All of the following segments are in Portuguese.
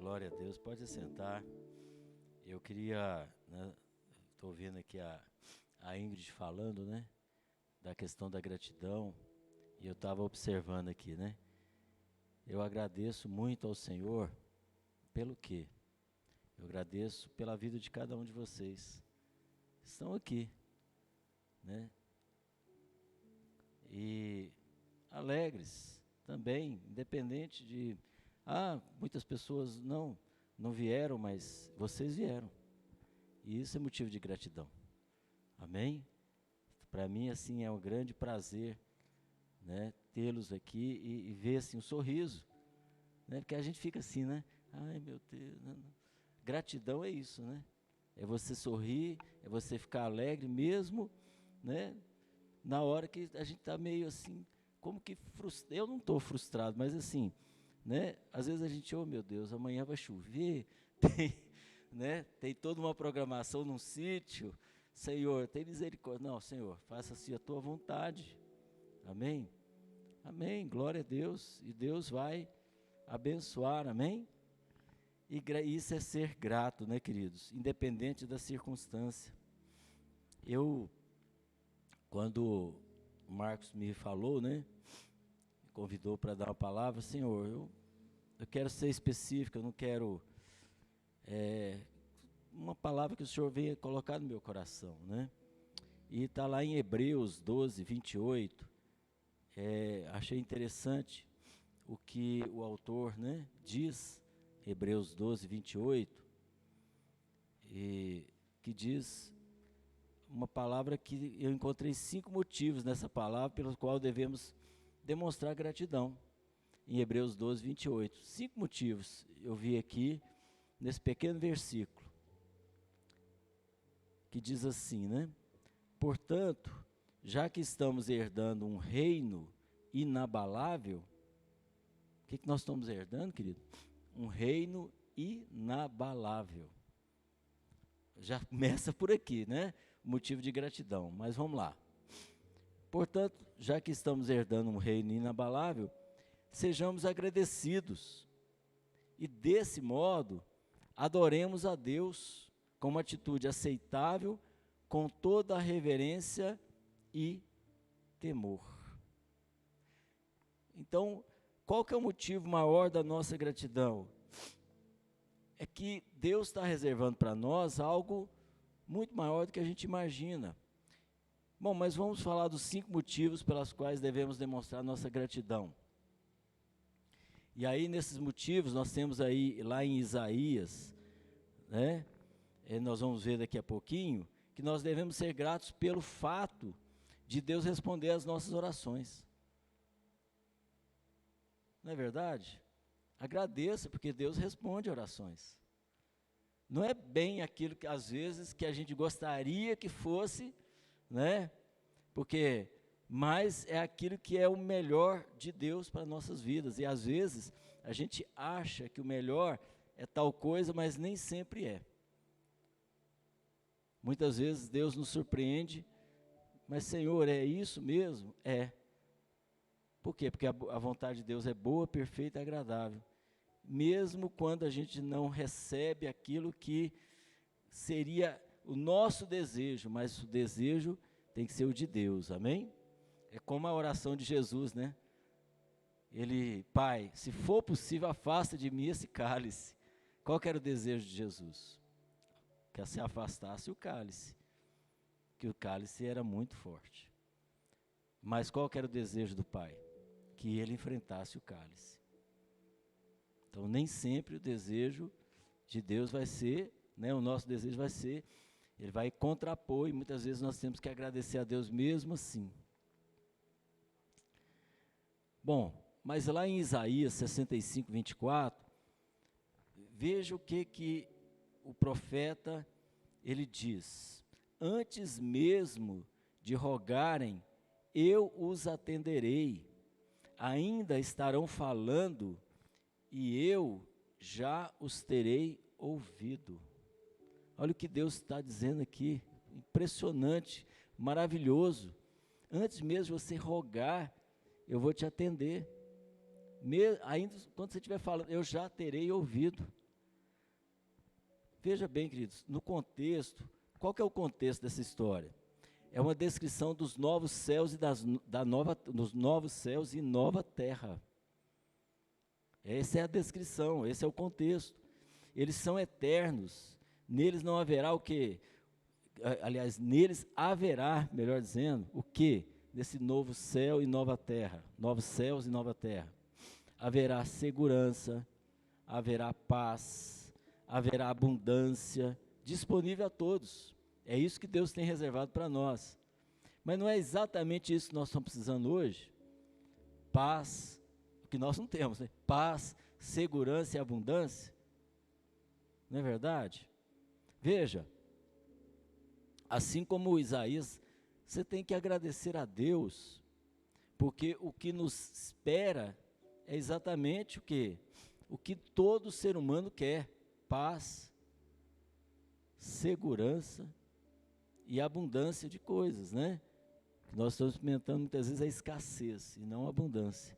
Glória a Deus, pode sentar. Eu queria, estou vendo aqui a Ingrid falando, né, da questão da gratidão, e eu estava observando aqui, né. Eu agradeço muito ao Senhor pelo quê? Eu agradeço pela vida de cada um de vocês. Estão aqui, né, e alegres também, independente de... muitas pessoas não vieram, mas vocês vieram. E isso é motivo de gratidão. Amém? Para mim, assim, é um grande prazer, né, tê-los aqui e ver, assim, um sorriso. Né? Porque a gente fica assim, né? Ai, meu Deus. Não. Gratidão é isso, né? É você sorrir, é você ficar alegre mesmo, né? Na hora que a gente está meio assim, como que frustrado. Eu não estou frustrado, mas assim... Né? Às vezes a gente, oh meu Deus, amanhã vai chover, né? Tem toda uma programação num sítio, Senhor, tem misericórdia. Não, Senhor, faça assim a tua vontade, amém? Amém, glória a Deus, e Deus vai abençoar, amém? E isso é ser grato, né, queridos, independente da circunstância. Quando o Marcos me falou, né, convidou para dar uma palavra, Senhor, eu quero ser específico, eu não quero uma palavra que o Senhor venha colocar no meu coração, né? E está lá em Hebreus 12, 28, achei interessante o que o autor, né, diz, Hebreus 12, 28, que diz uma palavra que eu encontrei 5 motivos nessa palavra pelos quais devemos demonstrar gratidão. Em Hebreus 12, 28. 5 motivos eu vi aqui, nesse pequeno versículo, que diz assim, né? Portanto, já que estamos herdando um reino inabalável, o que nós estamos herdando, querido? Um reino inabalável. Já começa por aqui, né? Motivo de gratidão, mas vamos lá. Portanto, já que estamos herdando um reino inabalável, sejamos agradecidos e desse modo adoremos a Deus com uma atitude aceitável, com toda a reverência e temor. Então, qual que é o motivo maior da nossa gratidão? É que Deus está reservando para nós algo muito maior do que a gente imagina. Bom, mas vamos falar dos 5 motivos pelos quais devemos demonstrar nossa gratidão. E aí, nesses motivos, nós temos aí, lá em Isaías, né, nós vamos ver daqui a pouquinho, que nós devemos ser gratos pelo fato de Deus responder às nossas orações. Não é verdade? Agradeça, porque Deus responde orações. Não é bem aquilo que, às vezes, que a gente gostaria que fosse, né, mas é aquilo que é o melhor de Deus para nossas vidas. E às vezes a gente acha que o melhor é tal coisa, mas nem sempre é. Muitas vezes Deus nos surpreende, mas Senhor, é isso mesmo? É. Por quê? Porque a vontade de Deus é boa, perfeita e agradável. Mesmo quando a gente não recebe aquilo que seria o nosso desejo, mas o desejo tem que ser o de Deus, amém? É como a oração de Jesus, né? Pai, se for possível, afasta de mim esse cálice. Qual que era o desejo de Jesus? Que se afastasse o cálice, que o cálice era muito forte. Mas qual que era o desejo do Pai? Que ele enfrentasse o cálice. Então, nem sempre o desejo de Deus vai ser, né? O nosso desejo vai ser, ele vai contrapor, e muitas vezes nós temos que agradecer a Deus mesmo assim. Bom, mas lá em Isaías 65, 24, veja o que o profeta, ele diz: antes mesmo de rogarem, eu os atenderei, ainda estarão falando, e eu já os terei ouvido. Olha o que Deus está dizendo aqui, impressionante, maravilhoso. Antes mesmo de você rogar, eu vou te atender. Ainda quando você estiver falando, eu já terei ouvido. veja bem, queridos, no contexto, qual que é o contexto dessa história? É uma descrição dos novos céus e dos novos céus e nova terra. Essa é a descrição, esse é o contexto. Eles são eternos, neles não haverá o quê? Aliás, neles haverá, melhor dizendo, o quê? Nesse novo céu e nova terra, novos céus e nova terra. Haverá segurança, haverá paz, haverá abundância, disponível a todos. É isso que Deus tem reservado para nós. Mas não é exatamente isso que nós estamos precisando hoje? Paz, que nós não temos, né? Paz, segurança e abundância. Não é verdade? Veja, assim como Isaías, você tem que agradecer a Deus, porque o que nos espera é exatamente o quê? O que todo ser humano quer: paz, segurança e abundância de coisas, né? Nós estamos experimentando muitas vezes a escassez e não a abundância.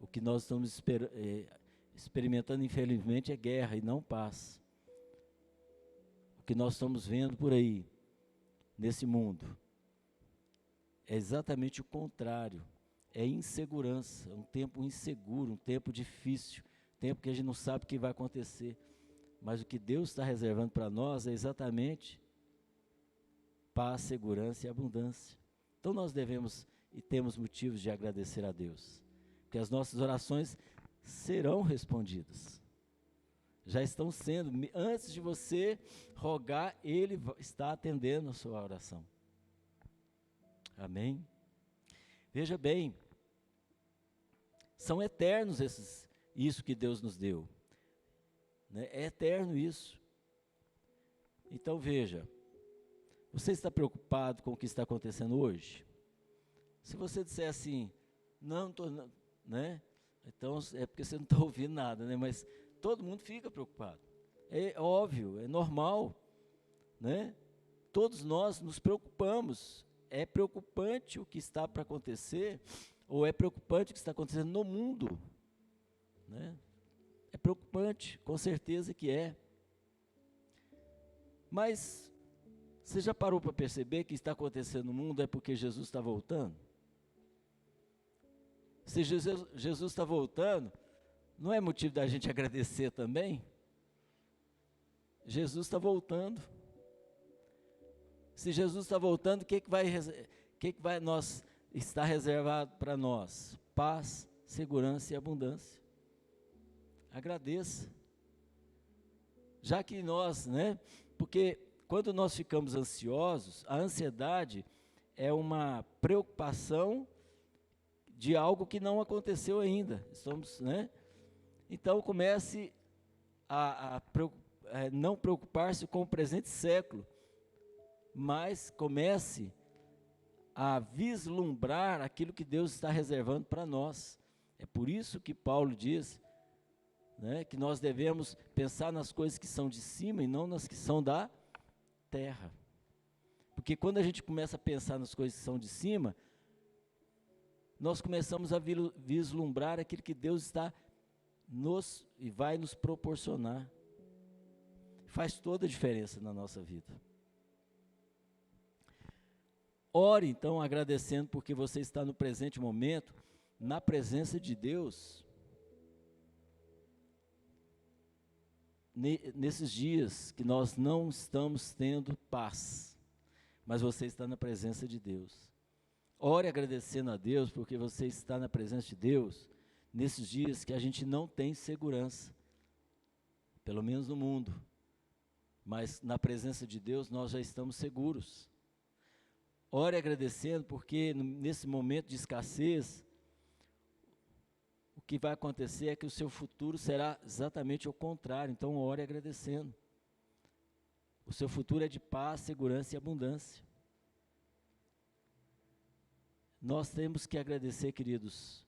O que nós estamos experimentando, infelizmente, é guerra e não paz. O que nós estamos vendo por aí, nesse mundo, é exatamente o contrário. É insegurança, um tempo inseguro, um tempo difícil, tempo que a gente não sabe o que vai acontecer. Mas o que Deus está reservando para nós é exatamente paz, segurança e abundância. Então nós devemos e temos motivos de agradecer a Deus, porque as nossas orações serão respondidas. Já estão sendo, antes de você rogar, Ele está atendendo a sua oração. Amém? Veja bem, são eternos isso que Deus nos deu, né? É eterno isso. Então veja, você está preocupado com o que está acontecendo hoje? Se você disser assim, não estou, né? Então é porque você não está ouvindo nada, né? Mas todo mundo fica preocupado. É óbvio, é normal, né? Todos nós nos preocupamos. É preocupante o que está para acontecer, ou é preocupante o que está acontecendo no mundo, né? É preocupante, com certeza que é. Mas você já parou para perceber que o que está acontecendo no mundo é porque Jesus está voltando? Se Jesus está voltando, não é motivo da gente agradecer também? Jesus está voltando. Se Jesus está voltando, o que vai estar reservado para nós? Paz, segurança e abundância. Agradeça. Já que nós, né? Porque quando nós ficamos ansiosos, a ansiedade é uma preocupação de algo que não aconteceu ainda. Né? Então comece a não preocupar-se com o presente século, mas comece a vislumbrar aquilo que Deus está reservando para nós. É por isso que Paulo diz, né, que nós devemos pensar nas coisas que são de cima e não nas que são da terra. Porque quando a gente começa a pensar nas coisas que são de cima, nós começamos a vislumbrar aquilo que Deus está e vai nos proporcionar. Faz toda a diferença na nossa vida. Ore então agradecendo porque você está no presente momento, na presença de Deus. Nesses dias que nós não estamos tendo paz, mas você está na presença de Deus. Ore agradecendo a Deus porque você está na presença de Deus, nesses dias que a gente não tem segurança, pelo menos no mundo, mas na presença de Deus nós já estamos seguros. Ore agradecendo porque nesse momento de escassez, o que vai acontecer é que o seu futuro será exatamente o contrário. Então ore agradecendo. O seu futuro é de paz, segurança e abundância. Nós temos que agradecer, queridos.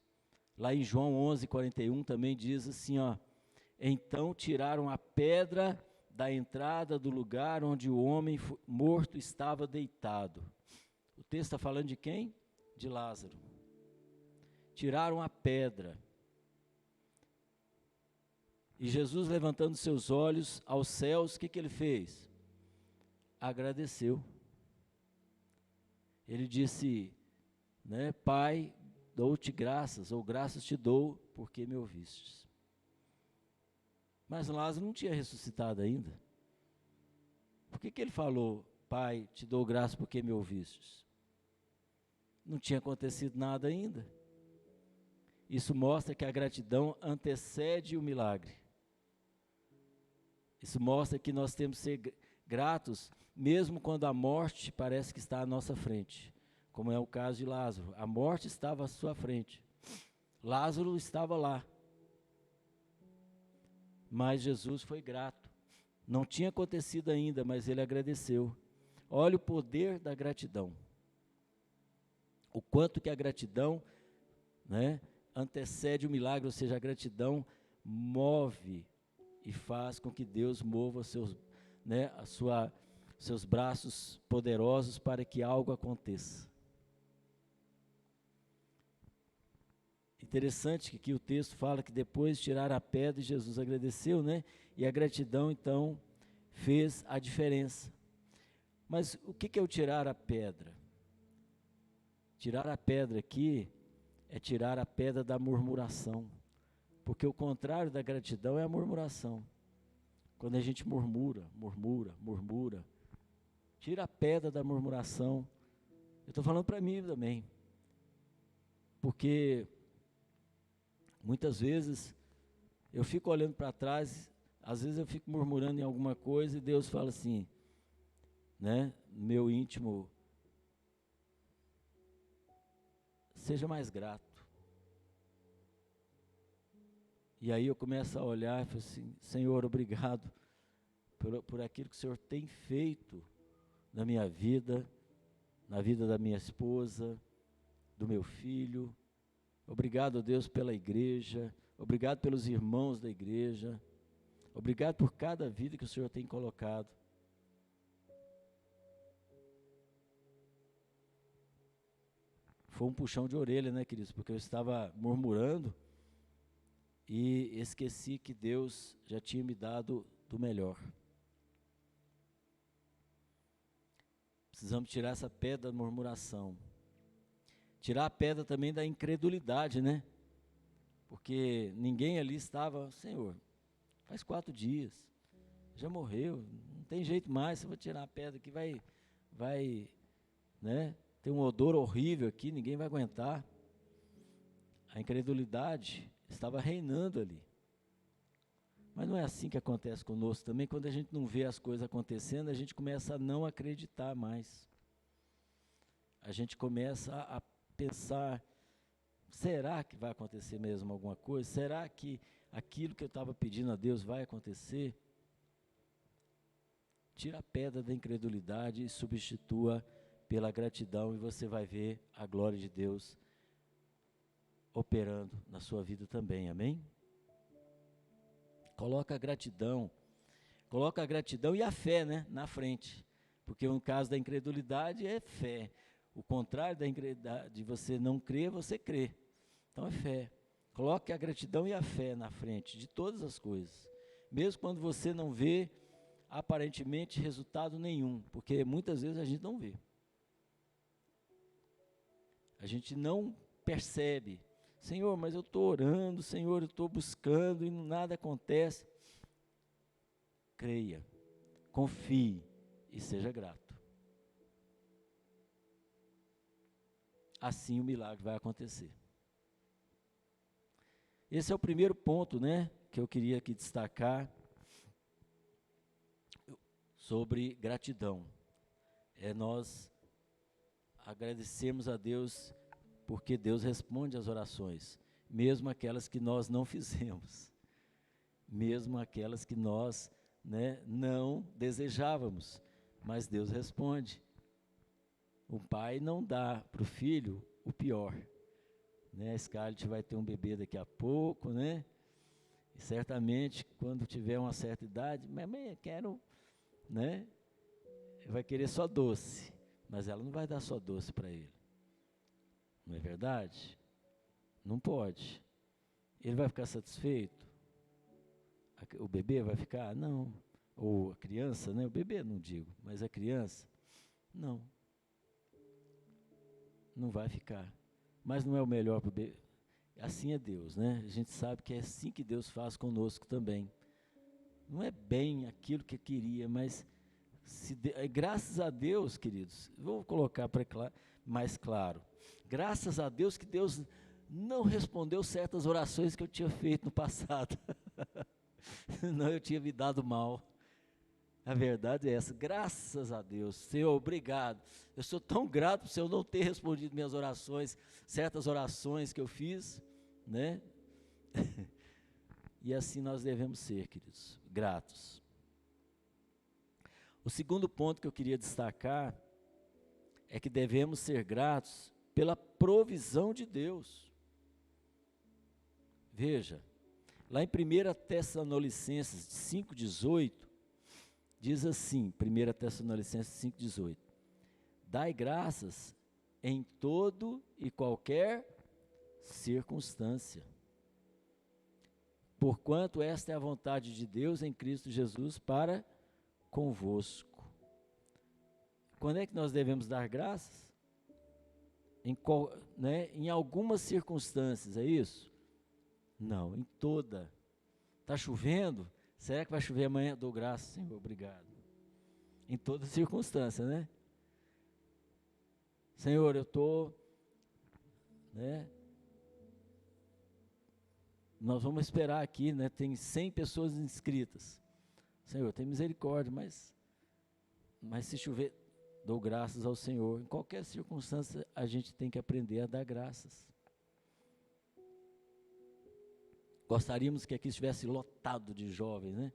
Lá em João 11:41 também diz assim, ó: então tiraram a pedra da entrada do lugar onde o homem morto estava deitado. O texto está falando de quem? De Lázaro. Tiraram a pedra. E Jesus, levantando seus olhos aos céus, o que ele fez? Agradeceu. Ele disse, né, Pai, dou-te graças, ou graças te dou, porque me ouvistes. Mas Lázaro não tinha ressuscitado ainda. Por que ele falou, Pai, te dou graças porque me ouvistes? Não tinha acontecido nada ainda. Isso mostra que a gratidão antecede o milagre. Isso mostra que nós temos que ser gratos, mesmo quando a morte parece que está à nossa frente. Como é o caso de Lázaro. A morte estava à sua frente. Lázaro estava lá. Mas Jesus foi grato. Não tinha acontecido ainda, mas ele agradeceu. Olha o poder da gratidão. O quanto que a gratidão, né, antecede o milagre, ou seja, a gratidão move e faz com que Deus mova seus, né, seus braços poderosos para que algo aconteça. Interessante que aqui o texto fala que depois tiraram a pedra e Jesus agradeceu, né? E a gratidão, então, fez a diferença. Mas o que é o tirar a pedra? Tirar a pedra aqui é tirar a pedra da murmuração. Porque o contrário da gratidão é a murmuração. Quando a gente murmura, tira a pedra da murmuração. Eu estou falando para mim também. Porque muitas vezes eu fico olhando para trás, às vezes eu fico murmurando em alguma coisa e Deus fala assim, né, no meu íntimo, seja mais grato. E aí eu começo a olhar e falo assim, Senhor, obrigado por aquilo que o Senhor tem feito na minha vida, na vida da minha esposa, do meu filho. Obrigado, Deus, pela igreja. Obrigado pelos irmãos da igreja. Obrigado por cada vida que o Senhor tem colocado. Foi um puxão de orelha, né, queridos? Porque eu estava murmurando e esqueci que Deus já tinha me dado do melhor. Precisamos tirar essa pedra da murmuração. Tirar a pedra também da incredulidade, né? Porque ninguém ali estava, Senhor, faz 4 dias, já morreu, não tem jeito mais, você vai tirar a pedra aqui, vai, né? Tem um odor horrível aqui, ninguém vai aguentar. A incredulidade estava reinando ali. Mas não é assim que acontece conosco também. Quando a gente não vê as coisas acontecendo, a gente começa a não acreditar mais. A gente começa a pensar, será que vai acontecer mesmo alguma coisa? Será que aquilo que eu estava pedindo a Deus vai acontecer? Tira a pedra da incredulidade e substitua pela gratidão e você vai ver a glória de Deus operando na sua vida também, amém? Coloca a gratidão e a fé, né, na frente, porque no caso da incredulidade é fé, o contrário da incredulidade, de você não crer, você crê, então é fé. Coloque a gratidão e a fé na frente de todas as coisas, mesmo quando você não vê aparentemente resultado nenhum, porque muitas vezes a gente não vê, a gente não percebe. Senhor, mas eu estou orando, Senhor, eu estou buscando e nada acontece. Creia, confie e seja grato. Assim o milagre vai acontecer. Esse é o primeiro ponto, né, que eu queria aqui destacar sobre gratidão. É nós agradecermos a Deus porque Deus responde às orações, mesmo aquelas que nós não fizemos, mesmo aquelas que nós, né, não desejávamos, mas Deus responde. O pai não dá para o filho o pior, né? A Scarlett vai ter um bebê daqui a pouco, né? E certamente quando tiver uma certa idade, mamãe, eu quero, né? Vai querer só doce, mas ela não vai dar só doce para ele. Não é verdade? Não pode. Ele vai ficar satisfeito? o bebê vai ficar? Não. Ou a criança, né? O bebê não digo, mas a criança, não. Não vai ficar. Mas não é o melhor para o bebê. Assim é Deus, né? A gente sabe que é assim que Deus faz conosco também. Não é bem aquilo que eu queria, mas graças a Deus, queridos, vou colocar mais claro. Graças a Deus que Deus não respondeu certas orações que eu tinha feito no passado. Não, eu tinha me dado mal. A verdade é essa, graças a Deus. Senhor, obrigado. Eu sou tão grato por o Senhor não ter respondido minhas orações, certas orações que eu fiz, né? E assim nós devemos ser, queridos, gratos. O segundo ponto que eu queria destacar é que devemos ser gratos pela provisão de Deus. Veja, lá em 1 Tessalonicenses 5,18, diz assim, 1 Tessalonicenses 5,18, dai graças em todo e qualquer circunstância, porquanto esta é a vontade de Deus em Cristo Jesus para convosco. Quando é que nós devemos dar graças? Em algumas circunstâncias, é isso? Não, em toda. Está chovendo? Será que vai chover amanhã? Dou graças, Senhor, obrigado. Em toda circunstância, né? Senhor, eu estou, né? Nós vamos esperar aqui, né? Tem 100 pessoas inscritas. Senhor, tem misericórdia, mas se chover, dou graças ao Senhor. Em qualquer circunstância, a gente tem que aprender a dar graças. Gostaríamos que aqui estivesse lotado de jovens, né?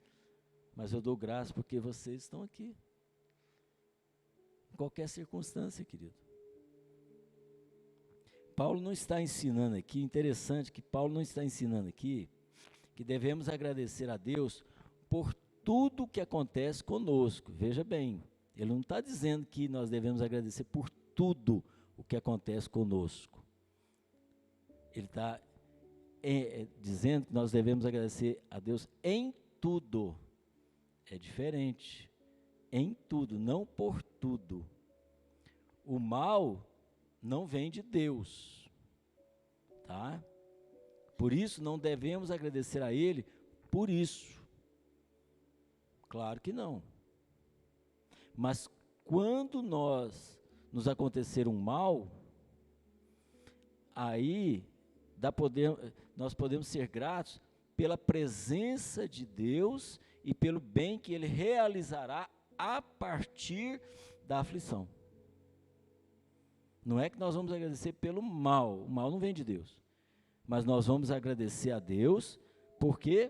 Mas eu dou graças porque vocês estão aqui. Em qualquer circunstância, querido. Paulo não está ensinando aqui, interessante que Paulo não está ensinando aqui, que devemos agradecer a Deus por tudo o que acontece conosco. Veja bem, ele não está dizendo que nós devemos agradecer por tudo o que acontece conosco. Ele está dizendo que nós devemos agradecer a Deus em tudo. É diferente. Em tudo, não por tudo. O mal não vem de Deus, tá? Por isso não devemos agradecer a Ele por isso. Claro que não. Mas quando nos acontecer um mal, aí nós podemos ser gratos pela presença de Deus e pelo bem que Ele realizará a partir da aflição. Não é que nós vamos agradecer pelo mal, o mal não vem de Deus, mas nós vamos agradecer a Deus, porque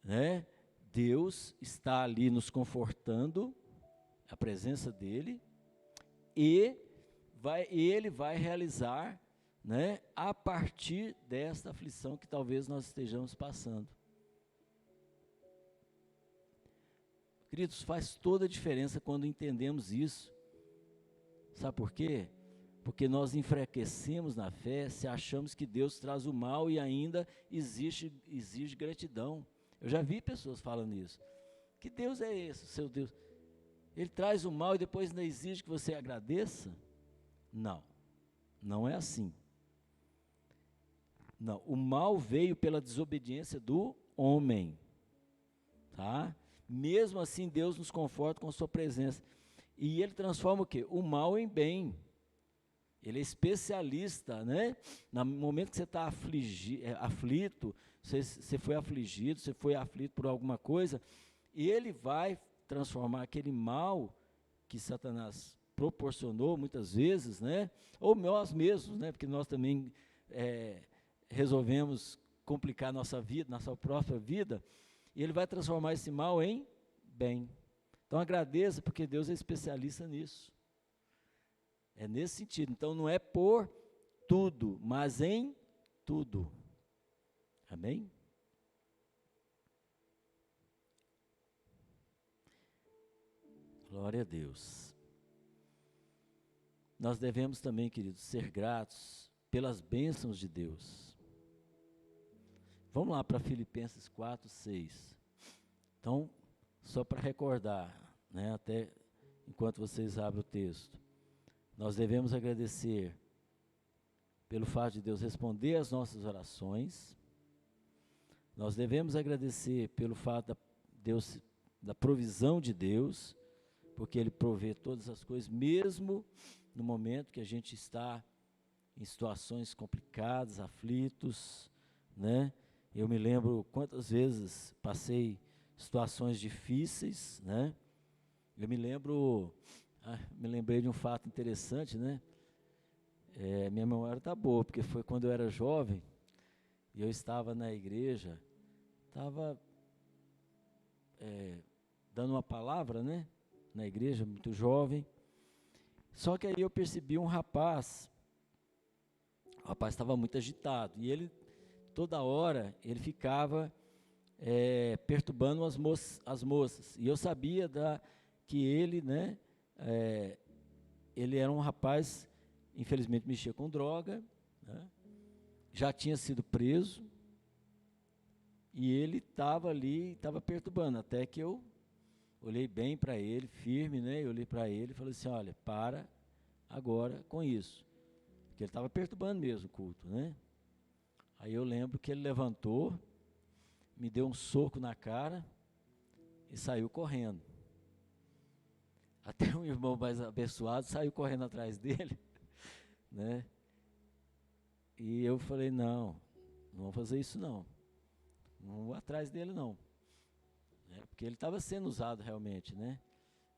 né, Deus está ali nos confortando, a presença dEle, e Ele vai realizar, né, a partir desta aflição que talvez nós estejamos passando. Queridos, faz toda a diferença quando entendemos isso. Sabe por quê? Porque nós enfraquecemos na fé se achamos que Deus traz o mal e ainda exige gratidão. Eu já vi pessoas falando isso. Que Deus é esse, seu Deus? Ele traz o mal e depois ainda exige que você agradeça? Não, não é assim. Não, o mal veio pela desobediência do homem, tá? Mesmo assim, Deus nos conforta com a sua presença. E Ele transforma o quê? O mal em bem. Ele é especialista, né? No momento que você está aflito, você foi afligido, você foi aflito por alguma coisa, Ele vai transformar aquele mal que Satanás proporcionou muitas vezes, né? Ou nós mesmos, né? Porque nós também resolvemos complicar nossa vida, nossa própria vida, e Ele vai transformar esse mal em bem. Então agradeça, porque Deus é especialista nisso. É nesse sentido. Então não é por tudo, mas em tudo. Amém? Glória a Deus. Nós devemos também, queridos, ser gratos pelas bênçãos de Deus. Vamos lá para Filipenses 4:6. Então, só para recordar, né, até enquanto vocês abrem o texto, nós devemos agradecer pelo fato de Deus responder às nossas orações. Nós devemos agradecer pelo fato da provisão de Deus, porque Ele provê todas as coisas, mesmo no momento que a gente está em situações complicadas, aflitos, né? Eu me lembro quantas vezes passei situações difíceis, né? Eu me lembrei de um fato interessante, né? Minha memória está boa, porque foi quando eu era jovem, e eu estava na igreja, estava dando uma palavra, né? Na igreja, muito jovem. Só que aí eu percebi um rapaz, o rapaz estava muito agitado, e ele, toda hora, ele ficava perturbando as moças, e eu sabia que ele, né, ele era um rapaz, infelizmente mexia com droga, né, já tinha sido preso, e ele estava ali, estava perturbando, até que eu olhei bem para ele, firme, né, eu olhei para ele e falei assim, olha, para agora com isso, porque ele estava perturbando mesmo o culto, né. Aí eu lembro que ele levantou, me deu um soco na cara e saiu correndo. Até um irmão mais abençoado saiu correndo atrás dele, né? E eu falei, não vou fazer isso não vou atrás dele não, né? Porque ele estava sendo usado realmente, né?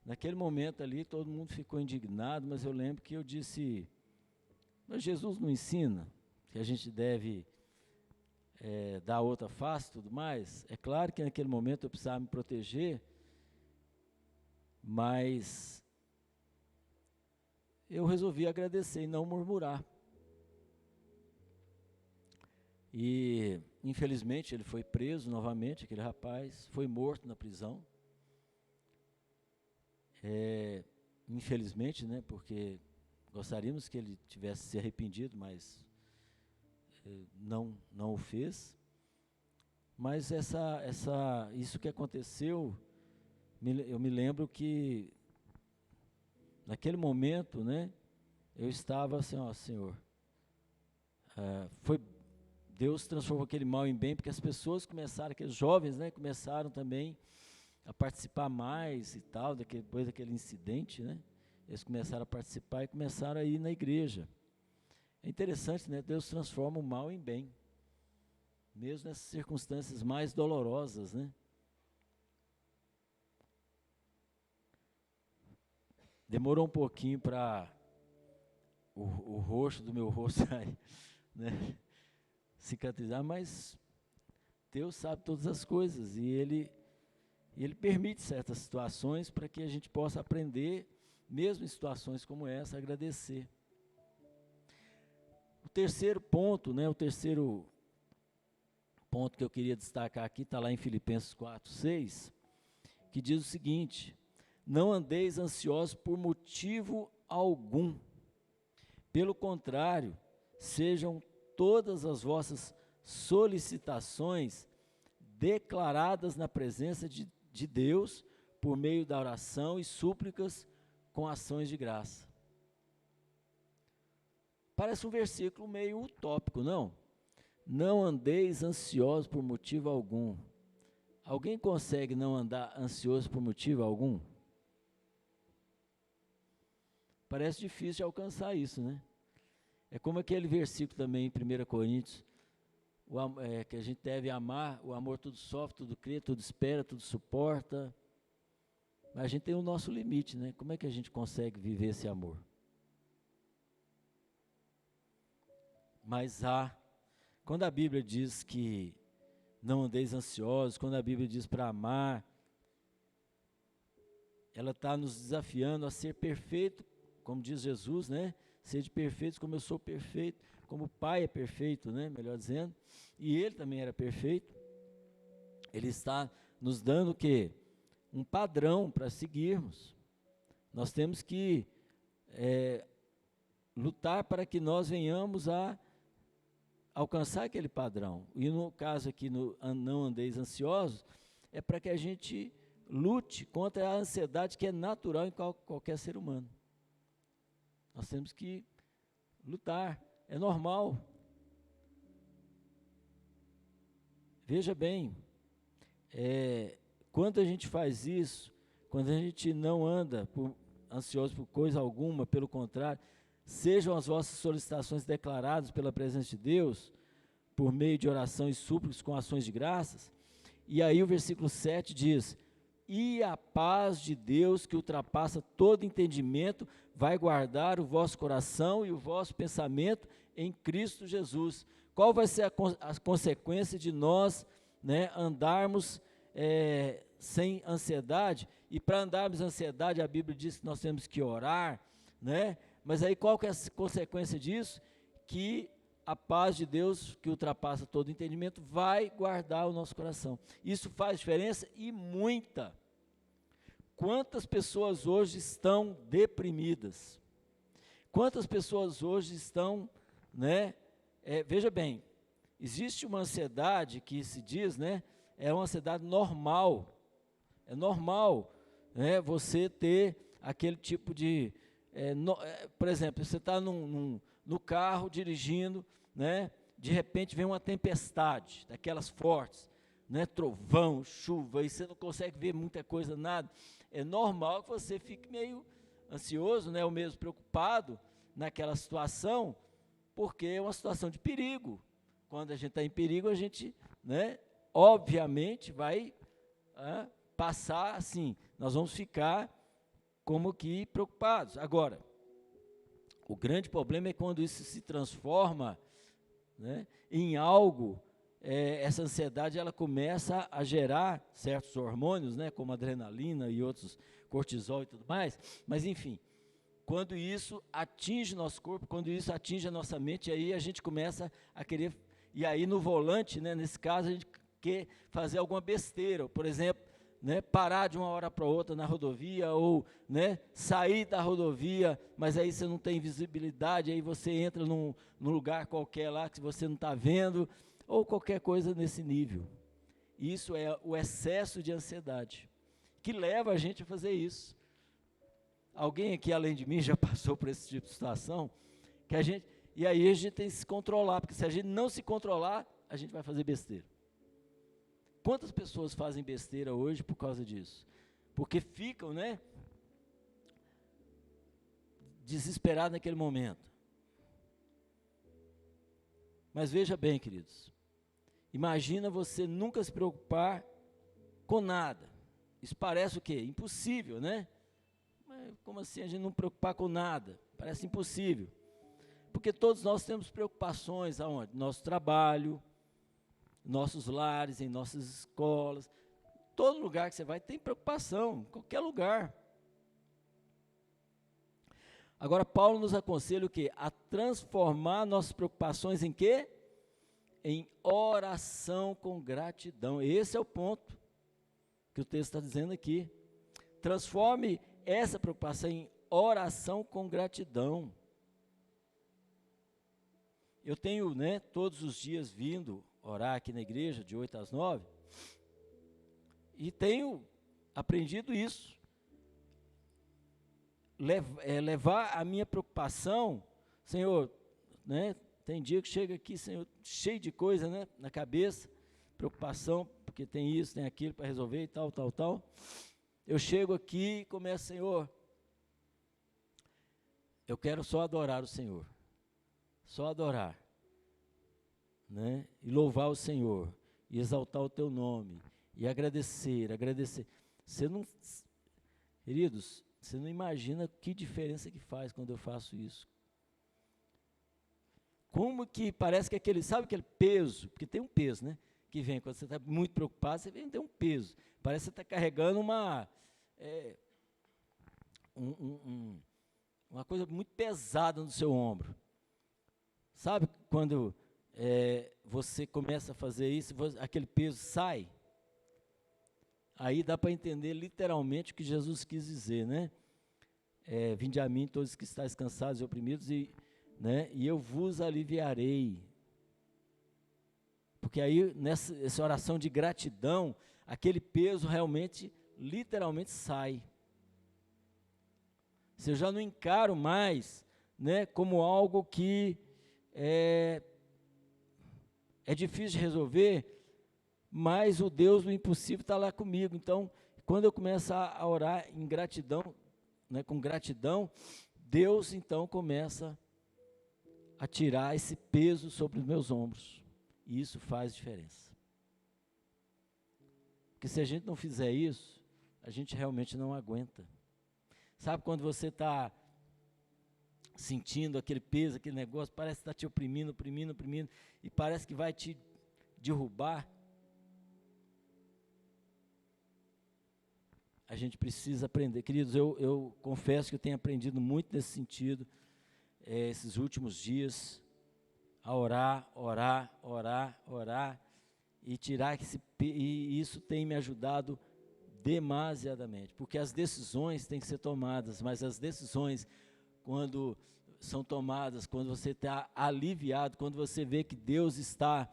Naquele momento ali todo mundo ficou indignado, mas eu lembro que eu disse, mas Jesus não ensina que a gente deve dar outra face e tudo mais? É claro que naquele momento eu precisava me proteger, mas eu resolvi agradecer e não murmurar. E, infelizmente, ele foi preso novamente, aquele rapaz, foi morto na prisão. Infelizmente, né, porque gostaríamos que ele tivesse se arrependido, mas não o fez. Mas isso que aconteceu, eu me lembro que naquele momento, né, eu estava assim, ó, Senhor, Deus transformou aquele mal em bem, porque as pessoas começaram, aqueles jovens, né, começaram também a participar mais e tal, depois daquele incidente, né, eles começaram a participar e começaram a ir na igreja. É interessante, né, Deus transforma o mal em bem, mesmo nessas circunstâncias mais dolorosas, né. Demorou um pouquinho para o roxo do meu rosto sair, né, cicatrizar, mas Deus sabe todas as coisas e Ele permite certas situações para que a gente possa aprender, mesmo em situações como essa, a agradecer. O terceiro ponto, né, o terceiro ponto que eu queria destacar aqui, está lá em Filipenses 4:6, que diz o seguinte: não andeis ansiosos por motivo algum, pelo contrário, sejam todas as vossas solicitações declaradas na presença de Deus, por meio da oração e súplicas com ações de graça. Parece um versículo meio utópico, não? Não andeis ansiosos por motivo algum. Alguém consegue não andar ansioso por motivo algum? Parece difícil de alcançar isso, né? É como aquele versículo também em 1 Coríntios, que a gente deve amar, o amor tudo sofre, tudo crê, tudo espera, tudo suporta. Mas a gente tem o nosso limite, né? Como é que a gente consegue viver esse amor? Mas quando a Bíblia diz que não andeis ansiosos, quando a Bíblia diz para amar, ela está nos desafiando a ser perfeito, como diz Jesus, né? Sede perfeitos como eu sou perfeito, como o Pai é perfeito, né? Melhor dizendo, e Ele também era perfeito. Ele está nos dando o quê? Um padrão para seguirmos. Nós temos que lutar para que nós venhamos a alcançar aquele padrão. E no caso aqui, no não andeis ansiosos, é para que a gente lute contra a ansiedade que é natural em qualquer ser humano. Nós temos que lutar, é normal. Veja bem, quando a gente faz isso, quando a gente não anda ansioso por coisa alguma, pelo contrário, sejam as vossas solicitações declaradas pela presença de Deus, por meio de oração e súplicas com ações de graças. E aí o versículo 7 diz: e a paz de Deus, que ultrapassa todo entendimento, vai guardar o vosso coração e o vosso pensamento em Cristo Jesus. Qual vai ser a consequência de nós, né, andarmos sem ansiedade? E para andarmos sem ansiedade, a Bíblia diz que nós temos que orar, né? Mas aí qual que é a consequência disso? Que a paz de Deus, que ultrapassa todo entendimento, vai guardar o nosso coração. Isso faz diferença, e muita. Quantas pessoas hoje estão deprimidas? Quantas pessoas hoje estão, né? Veja bem, existe uma ansiedade que se diz, né? É uma ansiedade normal. É normal, né, você ter aquele tipo de... por exemplo, você está no carro dirigindo, né? De repente vem uma tempestade, daquelas fortes, né? Trovão, chuva, e você não consegue ver muita coisa, nada. É normal que você fique meio ansioso, né? Ou mesmo preocupado naquela situação, porque é uma situação de perigo. Quando a gente está em perigo, a gente, né, obviamente vai passar assim, nós vamos ficar como que preocupados. Agora, o grande problema é quando isso se transforma, né, em algo, essa ansiedade ela começa a gerar certos hormônios, né, como adrenalina e outros, cortisol e tudo mais, mas enfim, quando isso atinge nosso corpo, quando isso atinge a nossa mente, aí a gente começa a querer, e aí no volante, né, nesse caso, a gente quer fazer alguma besteira, por exemplo, né, parar de uma hora para outra na rodovia, ou, né, sair da rodovia, mas aí você não tem visibilidade, aí você entra num lugar qualquer lá que você não está vendo, ou qualquer coisa nesse nível. Isso é o excesso de ansiedade, que leva a gente a fazer isso. Alguém aqui, além de mim, já passou por esse tipo de situação, e aí a gente tem que se controlar, porque se a gente não se controlar, a gente vai fazer besteira. Quantas pessoas fazem besteira hoje por causa disso? Porque ficam, né, desesperados naquele momento. Mas veja bem, queridos, imagina você nunca se preocupar com nada. Isso parece o quê? Impossível, né? Mas como assim a gente não preocupar com nada? Parece impossível. Porque todos nós temos preocupações aonde? Nosso trabalho, nossos lares, em nossas escolas, todo lugar que você vai tem preocupação, qualquer lugar. Agora Paulo nos aconselha o quê? A transformar nossas preocupações em quê? Em oração com gratidão. Esse é o ponto que o texto está dizendo aqui. Transforme essa preocupação em oração com gratidão. Eu tenho, né, todos os dias vindo orar aqui na igreja, de 8 às 9, e tenho aprendido isso. Levar a minha preocupação, Senhor, né, tem dia que chega aqui, Senhor, cheio de coisa, né, na cabeça, preocupação, porque tem isso, tem aquilo para resolver e tal. Eu chego aqui e começo, Senhor, eu quero só adorar o Senhor, só adorar, né, e louvar o Senhor, e exaltar o teu nome, e agradecer. Você não, queridos, você não imagina que diferença que faz quando eu faço isso. Como que parece que sabe aquele peso, porque tem um peso, né, que vem, quando você está muito preocupado, você vem ter um peso, parece que você está carregando uma coisa muito pesada no seu ombro. Sabe quando você começa a fazer isso, aquele peso sai? Aí dá para entender literalmente o que Jesus quis dizer, né? Vinde a mim todos que estáis cansados e oprimidos, né, e eu vos aliviarei. Porque aí, nessa oração de gratidão, aquele peso realmente, literalmente sai. Se eu já não encaro mais, né, como algo que é difícil de resolver, mas o Deus do impossível está lá comigo. Então, quando eu começo a orar em gratidão, né, com gratidão, Deus então começa a tirar esse peso sobre os meus ombros. E isso faz diferença. Porque se a gente não fizer isso, a gente realmente não aguenta. Sabe quando você está sentindo aquele peso, aquele negócio, parece que está te oprimindo, e parece que vai te derrubar? A gente precisa aprender. Queridos, eu confesso que eu tenho aprendido muito nesse sentido, esses últimos dias, a orar, e tirar e isso tem me ajudado demasiadamente, porque as decisões têm que ser tomadas, mas as decisões, quando são tomadas, quando você está aliviado, quando você vê que Deus está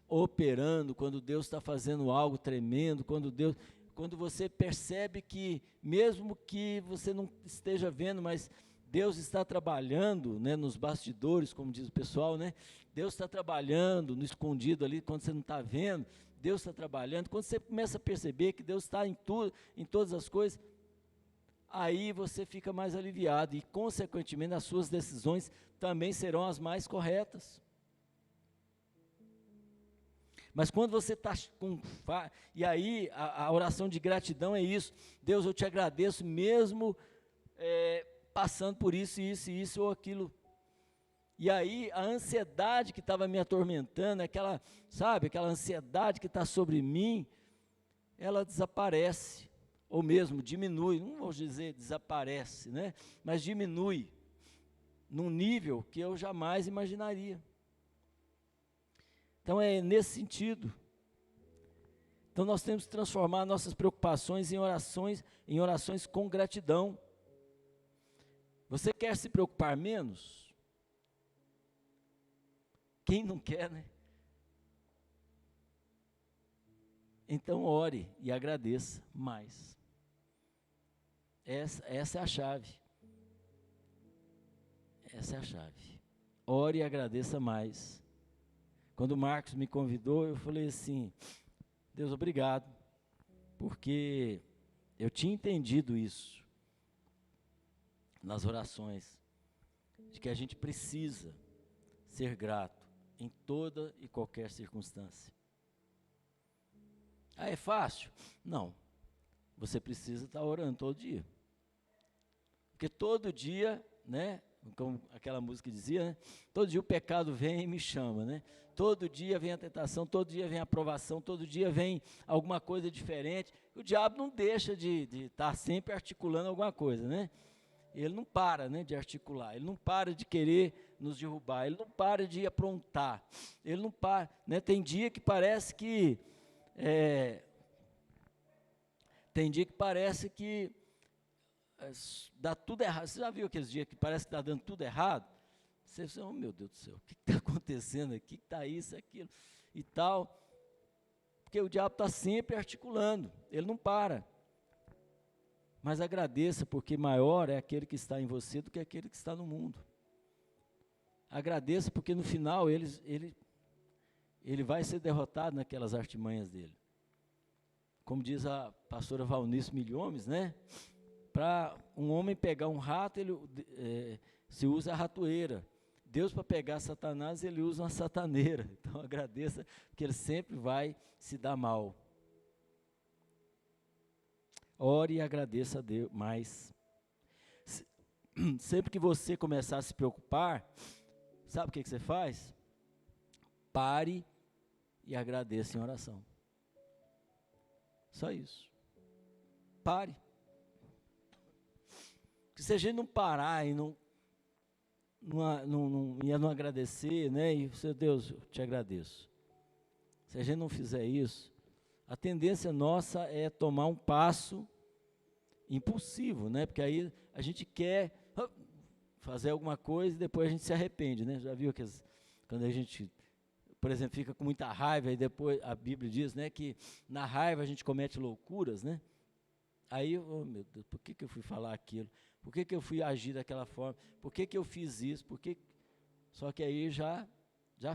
operando, quando Deus está fazendo algo tremendo, quando você percebe que, mesmo que você não esteja vendo, mas Deus está trabalhando, né, nos bastidores, como diz o pessoal, né? Deus está trabalhando no escondido ali, quando você não está vendo, Deus está trabalhando. Quando você começa a perceber que Deus está em tudo, em todas as coisas, aí você fica mais aliviado e, consequentemente, as suas decisões também serão as mais corretas. Mas quando você está com... E aí, a oração de gratidão é isso. Deus, eu te agradeço mesmo passando por isso ou aquilo. E aí, a ansiedade que estava me atormentando, aquela ansiedade que está sobre mim, ela desaparece, ou mesmo diminui, não vou dizer desaparece, né? Mas diminui, num nível que eu jamais imaginaria. Então, é nesse sentido. Então, nós temos que transformar nossas preocupações em orações com gratidão. Você quer se preocupar menos? Quem não quer, né? Então ore e agradeça mais. Essa é a chave. Essa é a chave. Ore e agradeça mais. Quando o Marcos me convidou, eu falei assim, Deus, obrigado, porque eu tinha entendido isso nas orações, de que a gente precisa ser grato em toda e qualquer circunstância. Ah, é fácil? Não. Você precisa estar orando todo dia. Porque todo dia, né, como aquela música dizia, né, todo dia o pecado vem e me chama, né? Todo dia vem a tentação, todo dia vem a provação, todo dia vem alguma coisa diferente. O diabo não deixa de estar sempre articulando alguma coisa, né? Ele não para, né, de articular, ele não para de querer nos derrubar, ele não para de aprontar, ele não para, né? Tem dia que parece que dá tudo errado. Você já viu aqueles dias que parece que está dando tudo errado? Você diz, oh meu Deus do céu, o que está acontecendo aqui? O que está isso, aquilo e tal? Porque o diabo está sempre articulando, ele não para. Mas agradeça, porque maior é aquele que está em você do que aquele que está no mundo. Agradeça, porque no final ele vai ser derrotado naquelas artimanhas dele. Como diz a pastora Valnice Milhomes, né? Para um homem pegar um rato, ele se usa a ratoeira. Deus, para pegar Satanás, ele usa uma sataneira. Então agradeça, porque ele sempre vai se dar mal. Ore e agradeça a Deus mais. Sempre que você começar a se preocupar, sabe o que você faz? Pare e agradeça em oração. Só isso. Pare. Porque se a gente não parar e não agradecer, né? E seu Deus, eu te agradeço. Se a gente não fizer isso, a tendência nossa é tomar um passo impulsivo, né? Porque aí a gente quer fazer alguma coisa e depois a gente se arrepende, né? Já viu que quando a gente por exemplo, fica com muita raiva, e depois a Bíblia diz, né, que na raiva a gente comete loucuras, né? Aí, oh meu Deus, por que eu fui falar aquilo? Por que eu fui agir daquela forma? Por que eu fiz isso? Só que aí já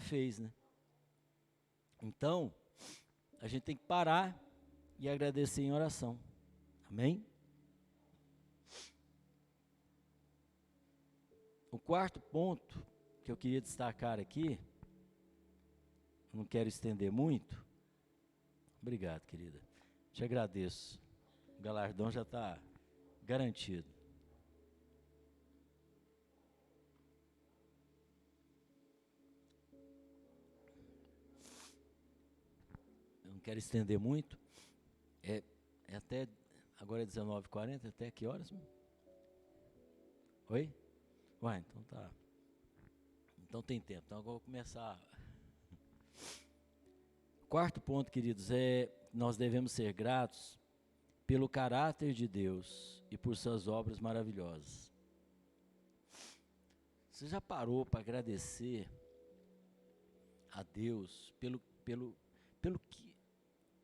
fez, né? Então, a gente tem que parar e agradecer em oração. Amém? O quarto ponto que eu queria destacar aqui, não quero estender muito. Obrigado, querida. Te agradeço. O galardão já está garantido. Eu não quero estender muito. É até, agora é 19h40, até que horas? Oi? Ué, então tá. Então tem tempo. Então agora eu vou começar. Quarto ponto, queridos, nós devemos ser gratos pelo caráter de Deus e por suas obras maravilhosas. Você já parou para agradecer a Deus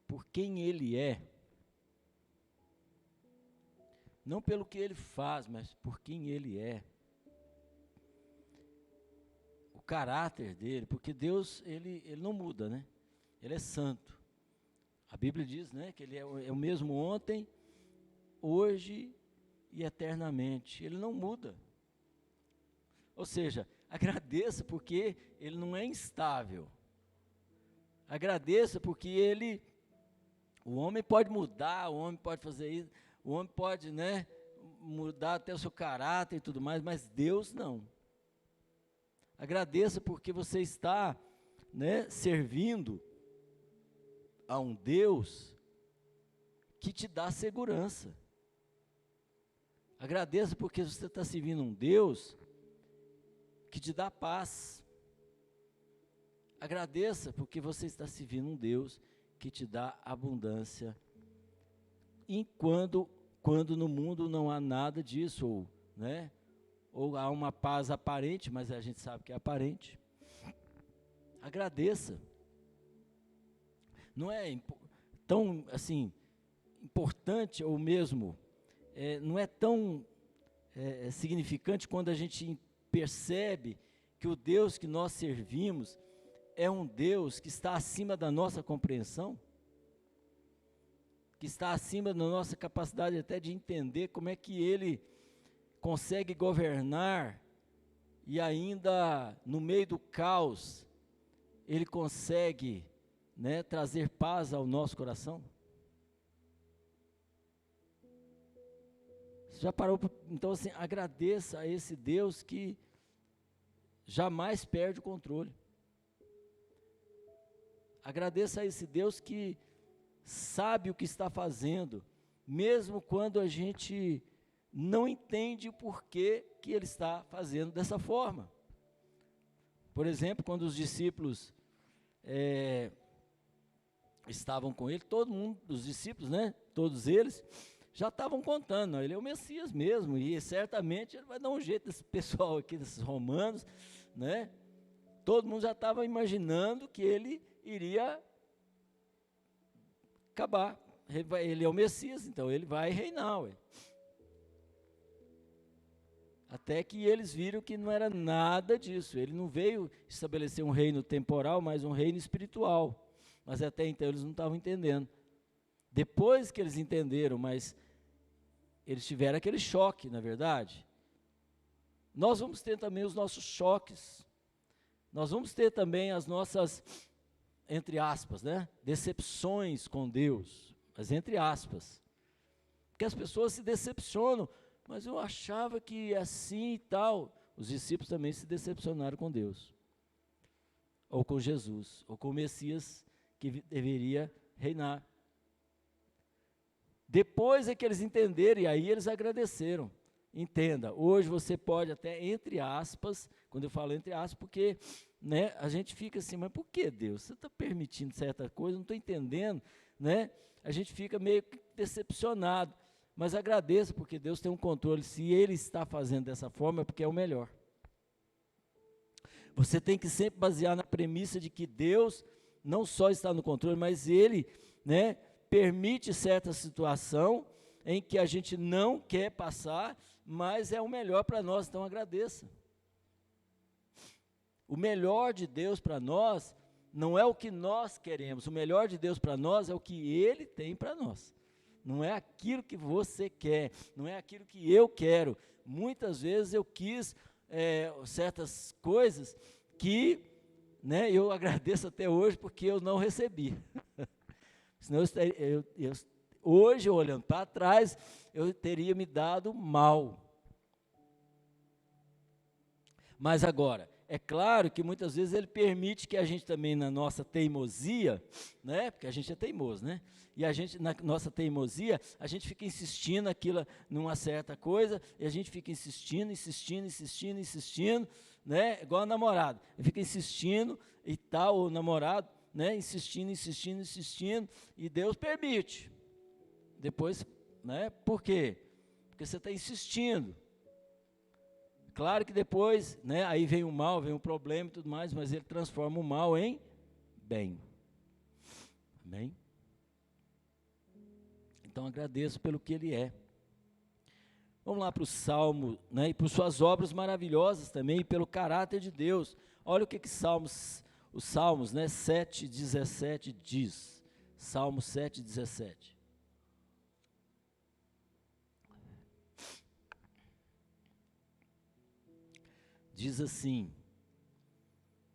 por quem Ele é? Não pelo que Ele faz, mas por quem Ele é. O caráter dele, porque Deus, ele não muda, né? Ele é santo. A Bíblia diz, né, que Ele é o mesmo ontem, hoje e eternamente. Ele não muda. Ou seja, agradeça porque Ele não é instável. Agradeça porque o homem pode mudar, o homem pode fazer isso, o homem pode, né, mudar até o seu caráter e tudo mais, mas Deus não. Agradeça porque você está, né, servindo a um Deus que te dá segurança. Agradeça porque você está servindo um Deus que te dá paz. Agradeça porque você está servindo um Deus que te dá abundância. E quando no mundo não há nada disso, ou há uma paz aparente, mas a gente sabe que é aparente. Agradeça. Não é tão, assim, importante, ou mesmo, não é tão significante quando a gente percebe que o Deus que nós servimos é um Deus que está acima da nossa compreensão, que está acima da nossa capacidade até de entender como é que Ele consegue governar e ainda no meio do caos Ele consegue, né, trazer paz ao nosso coração. Você já parou? Então, assim, agradeça a esse Deus que jamais perde o controle. Agradeça a esse Deus que sabe o que está fazendo, mesmo quando a gente não entende o porquê que Ele está fazendo dessa forma. Por exemplo, quando os discípulos estavam com Ele, todo mundo, os discípulos, né, todos eles, já estavam contando, não, Ele é o Messias mesmo, e certamente Ele vai dar um jeito desse pessoal aqui, desses romanos, né? Todo mundo já estava imaginando que Ele iria acabar. Ele é o Messias, então Ele vai reinar, ué. Até que eles viram que não era nada disso. Ele não veio estabelecer um reino temporal, mas um reino espiritual. Mas até então eles não estavam entendendo. Depois que eles entenderam, mas eles tiveram aquele choque, na é verdade. Nós vamos ter também os nossos choques. Nós vamos ter também as nossas, entre aspas, né, decepções com Deus. Mas entre aspas. Porque as pessoas se decepcionam. Mas eu achava que assim e tal. Os discípulos também se decepcionaram com Deus. Ou com Jesus. Ou com o Messias que deveria reinar. Depois é que eles entenderam e aí eles agradeceram. Entenda, hoje você pode até, entre aspas, quando eu falo entre aspas, porque, né, a gente fica assim, mas por que Deus? Você está permitindo certa coisa, não estou entendendo, né? A gente fica meio que decepcionado. Mas agradeça, porque Deus tem um controle. Se Ele está fazendo dessa forma, é porque é o melhor. Você tem que sempre basear na premissa de que Deus não só está no controle, mas Ele, né, permite certa situação em que a gente não quer passar, mas é o melhor para nós, então agradeça. O melhor de Deus para nós não é o que nós queremos, o melhor de Deus para nós é o que Ele tem para nós. Não é aquilo que você quer, não é aquilo que eu quero. Muitas vezes eu quis certas coisas que, né, eu agradeço até hoje porque eu não recebi. Senão hoje, olhando para trás, eu teria me dado mal. Mas agora, é claro que muitas vezes Ele permite que a gente também, na nossa teimosia, né, porque a gente é teimoso, né? E a gente, na nossa teimosia, a gente fica insistindo aquilo numa certa coisa, e a gente fica insistindo, né? Igual o namorado, fica insistindo e tal, o namorado, né? Insistindo, e Deus permite. Depois, né? Por quê? Porque você está insistindo. Claro que depois, né, aí vem o mal, vem o problema e tudo mais, mas Ele transforma o mal em bem. Amém? Então agradeço pelo que Ele é. Vamos lá para o Salmo, né, e por suas obras maravilhosas também, e pelo caráter de Deus. Olha o que os Salmos, né, 7:17 diz. Salmo 7:17. Diz assim: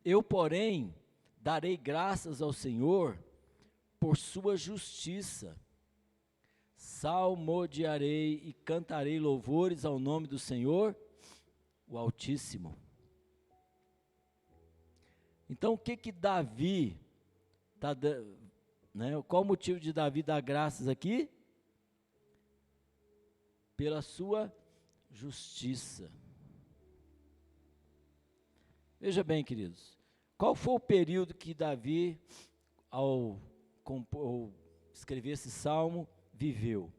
eu, porém, darei graças ao Senhor por sua justiça, salmodiarei e cantarei louvores ao nome do Senhor, o Altíssimo. Então, o que Davi está dando, né? Qual o motivo de Davi dar graças aqui? Pela sua justiça. Veja bem, queridos, qual foi o período que Davi, ao escrever esse salmo, viveu?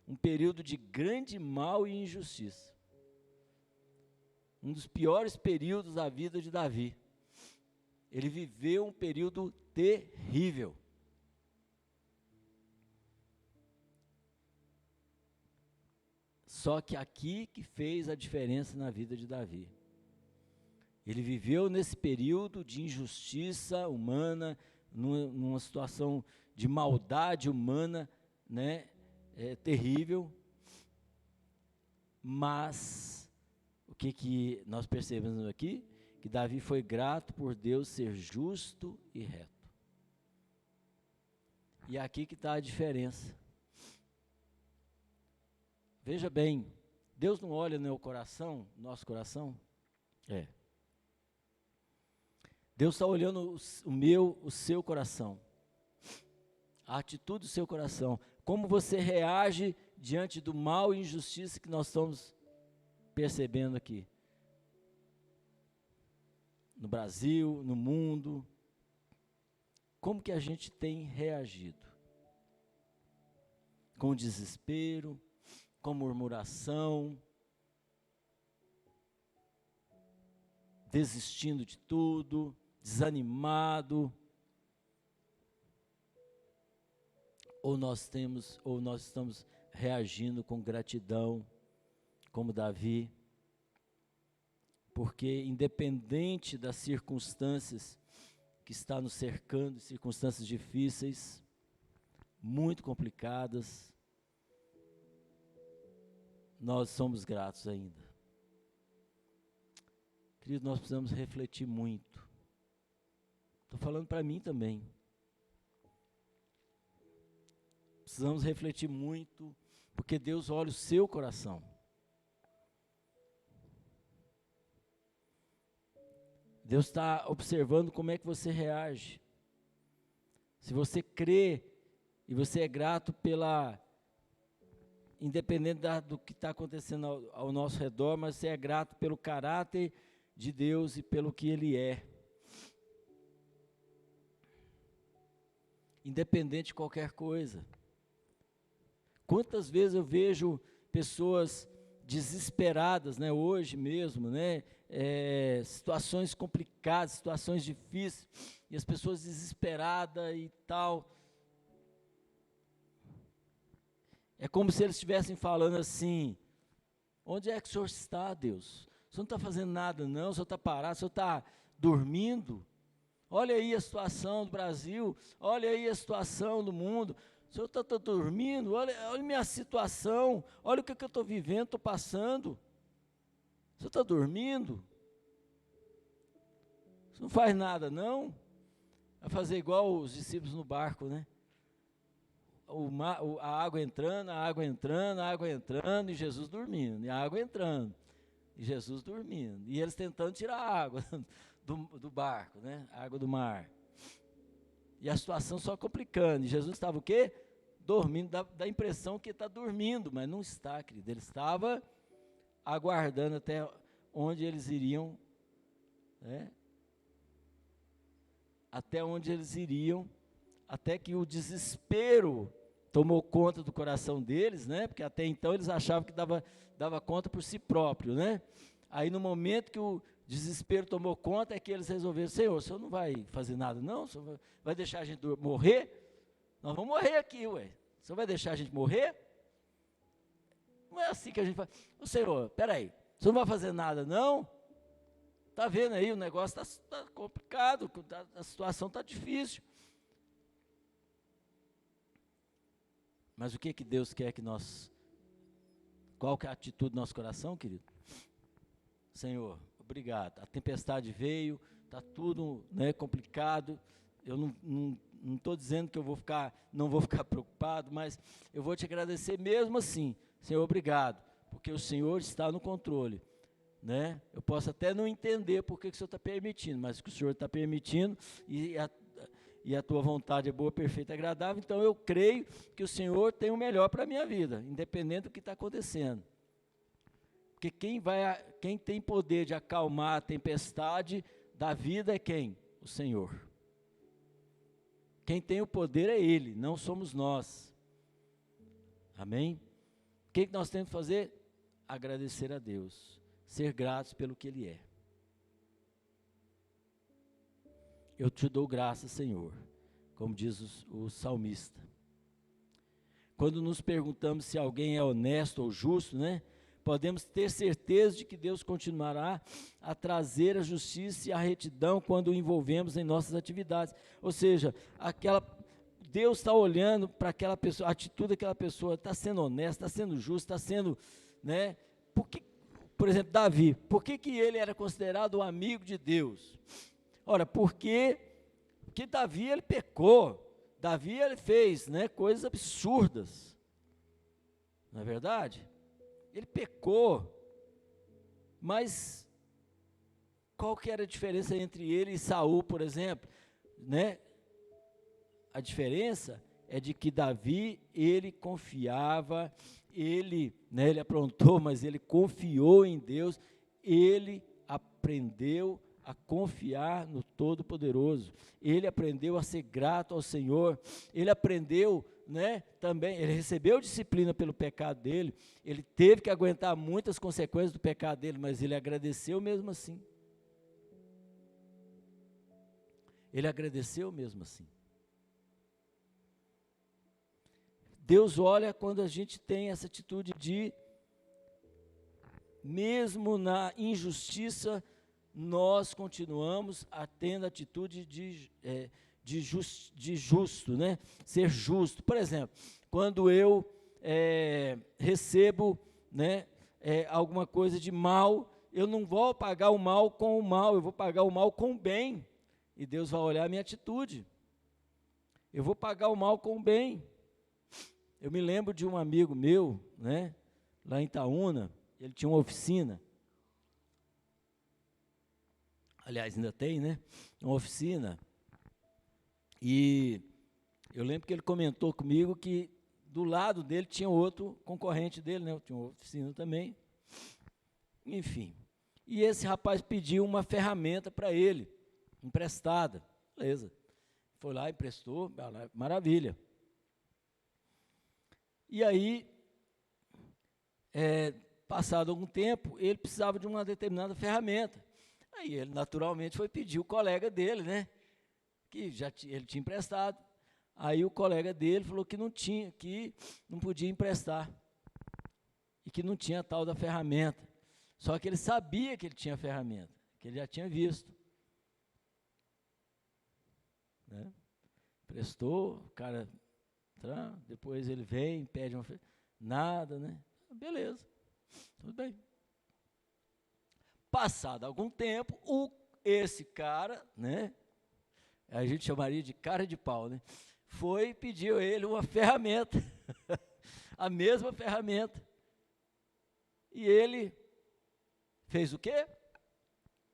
Um período de grande mal e injustiça. Um dos piores períodos da vida de Davi. Ele viveu um período terrível. Só que aqui que fez a diferença na vida de Davi. Ele viveu nesse período de injustiça humana, numa situação de maldade humana, né, terrível. Mas, o que nós percebemos aqui? Que Davi foi grato por Deus ser justo e reto. E é aqui que está a diferença. Veja bem, Deus não olha no coração, nosso coração? Deus está olhando o seu coração, a atitude do seu coração, como você reage diante do mal e injustiça que nós estamos percebendo aqui, no Brasil, no mundo, como que a gente tem reagido? Com desespero, com murmuração, desistindo de tudo, desanimado, ou nós estamos reagindo com gratidão, como Davi, porque independente das circunstâncias que está nos cercando, circunstâncias difíceis, muito complicadas, nós somos gratos ainda. Querido, nós precisamos refletir muito. Estou falando para mim também. Precisamos refletir muito, porque Deus olha o seu coração. Deus está observando como é que você reage. Se você crê e você é grato independente do que está acontecendo ao nosso redor, mas você é grato pelo caráter de Deus e pelo que Ele é. Independente de qualquer coisa. Quantas vezes eu vejo pessoas desesperadas, né, hoje mesmo, né, situações complicadas, situações difíceis, e as pessoas desesperadas e tal. É como se eles estivessem falando assim: onde é que o Senhor está, Deus? O Senhor não está fazendo nada não, o Senhor está parado, o Senhor está dormindo? Olha aí a situação do Brasil, olha aí a situação do mundo, o Senhor está dormindo, olha a minha situação, olha o que eu estou vivendo, estou passando. O Senhor está dormindo? Você não faz nada não? Vai fazer igual os discípulos no barco, né? A água entrando, a água entrando, a água entrando, e Jesus dormindo, e a água entrando, e Jesus dormindo, e eles tentando tirar a água do barco, né? A água do mar, e a situação só complicando, e Jesus estava o quê? Dormindo, dá a impressão que está dormindo, mas não está, querido, ele estava aguardando até onde eles iriam, né? Até onde eles iriam, até que o desespero tomou conta do coração deles, né? Porque até então eles achavam que dava conta por si próprio, né? Aí no momento que o desespero tomou conta, é que eles resolveram: Senhor, o Senhor não vai fazer nada não? O Senhor vai deixar a gente morrer? Nós vamos morrer aqui, ué. O Senhor vai deixar a gente morrer? Não é assim que a gente faz. Ô Senhor, peraí, o Senhor não vai fazer nada não? Está vendo aí, o negócio está complicado, a situação está difícil. Mas o que Deus quer que nós... Qual que é a atitude do nosso coração, querido? Senhor, obrigado. A tempestade veio, está tudo, né, complicado. Eu não estou dizendo que não vou ficar preocupado, mas eu vou te agradecer mesmo assim. Senhor, obrigado, porque o Senhor está no controle. Né? Eu posso até não entender por que o Senhor está permitindo, mas o que o Senhor está permitindo, e a tua vontade é boa, perfeita e agradável, então eu creio que o Senhor tem o melhor para a minha vida, independente do que está acontecendo. Porque quem tem poder de acalmar a tempestade da vida é quem? O Senhor. Quem tem o poder é Ele, não somos nós. Amém? O que nós temos que fazer? Agradecer a Deus. Ser gratos pelo que Ele é. Eu te dou graças, Senhor, como diz o salmista. Quando nos perguntamos se alguém é honesto ou justo, né, podemos ter certeza de que Deus continuará a trazer a justiça e a retidão quando o envolvemos em nossas atividades. Ou seja, Deus está olhando para aquela pessoa, a atitude daquela pessoa, está sendo honesta, está sendo justa, está sendo, né, por exemplo, Davi, por que ele era considerado um amigo de Deus? Ora, porque Davi, ele pecou, Davi, ele fez, né, coisas absurdas, não é verdade? Ele pecou, mas qual que era a diferença entre ele e Saul, por exemplo? Né? A diferença é de que Davi, ele confiava, ele aprontou, mas ele confiou em Deus, ele aprendeu a confiar no Todo-Poderoso, ele aprendeu a ser grato ao Senhor, ele aprendeu, né, também, ele recebeu disciplina pelo pecado dele, ele teve que aguentar muitas consequências do pecado dele, mas ele agradeceu mesmo assim. Ele agradeceu mesmo assim. Deus olha quando a gente tem essa atitude de, mesmo na injustiça, nós continuamos tendo a atitude de justo, né? Ser justo. Por exemplo, quando eu recebo, né, alguma coisa de mal, eu não vou pagar o mal com o mal, eu vou pagar o mal com o bem. E Deus vai olhar a minha atitude. Eu vou pagar o mal com o bem. Eu me lembro de um amigo meu, né, lá em Itaúna, ele tinha uma oficina. Aliás, ainda tem, né? Uma oficina. E eu lembro que ele comentou comigo que do lado dele tinha outro concorrente dele, né? Tinha uma oficina também. Enfim. E esse rapaz pediu uma ferramenta para ele, emprestada. Beleza. Foi lá, emprestou, maravilha. E aí, passado algum tempo, ele precisava de uma determinada ferramenta. Aí ele naturalmente foi pedir o colega dele, né? Que ele tinha emprestado. Aí o colega dele falou que não tinha, que não podia emprestar. E que não tinha a tal da ferramenta. Só que ele sabia que ele tinha a ferramenta, que ele já tinha visto. Né? Prestou, o cara, depois ele vem, pede uma ferramenta. Nada, né? Beleza, tudo bem. Passado algum tempo, esse cara, né? A gente chamaria de cara de pau, né? Foi e pediu a ele uma ferramenta, a mesma ferramenta. E ele fez o quê?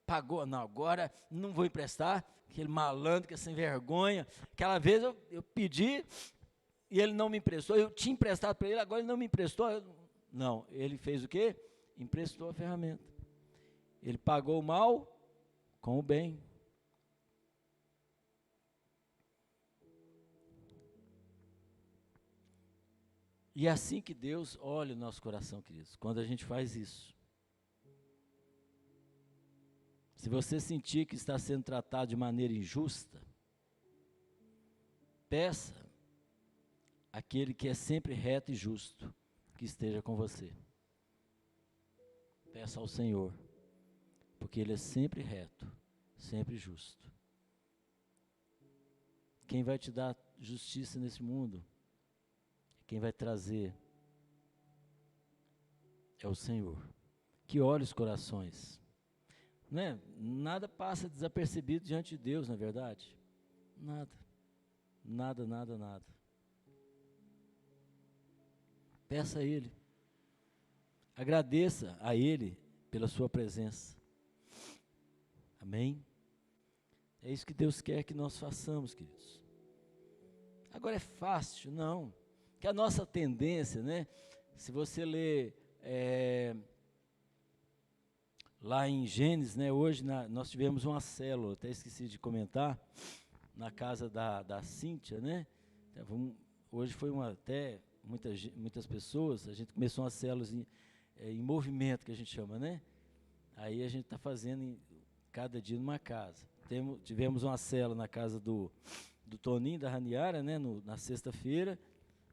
Pagou, não, agora não vou emprestar, aquele malandro que é sem vergonha. Aquela vez eu pedi e ele não me emprestou, eu tinha emprestado para ele, agora ele não me emprestou. Não, ele fez o quê? Emprestou a ferramenta. Ele pagou o mal com o bem. E é assim que Deus olha o nosso coração, queridos, quando a gente faz isso. Se você sentir que está sendo tratado de maneira injusta, peça àquele que é sempre reto e justo, que esteja com você. Peça ao Senhor, porque Ele é sempre reto, sempre justo. Quem vai te dar justiça nesse mundo, quem vai trazer, é o Senhor, que olha os corações. Né? Nada passa desapercebido diante de Deus, não é verdade? Nada. Nada, nada, nada. Peça a Ele. Agradeça a Ele pela sua presença. Amém? É isso que Deus quer que nós façamos, queridos. Agora é fácil? Não. Que a nossa tendência, né? Se você ler lá em Gênesis, né? Hoje nós tivemos uma célula, até esqueci de comentar, na casa da Cíntia, né? Então, hoje foi até muitas pessoas, a gente começou umas células em movimento, que a gente chama, né? Aí a gente está fazendo cada dia numa casa. Tivemos uma célula na casa do Toninho, da Raniara, né? Na sexta-feira,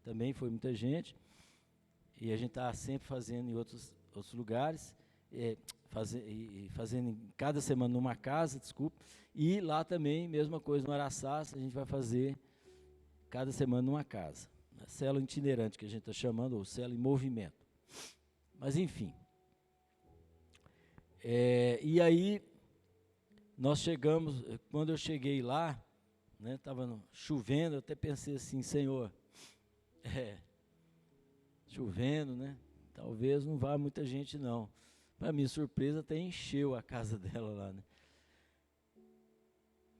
também foi muita gente. E a gente está sempre fazendo em outros lugares, fazendo em cada semana numa casa, desculpa. E lá também, mesma coisa, no Araçás, a gente vai fazer cada semana numa casa. A célula itinerante, que a gente está chamando, ou célula em movimento. Mas, enfim. E aí, nós chegamos, quando eu cheguei lá, né, estava chovendo, eu até pensei assim, Senhor, chovendo, né? Talvez não vá muita gente, não. Para minha surpresa, até encheu a casa dela lá, né?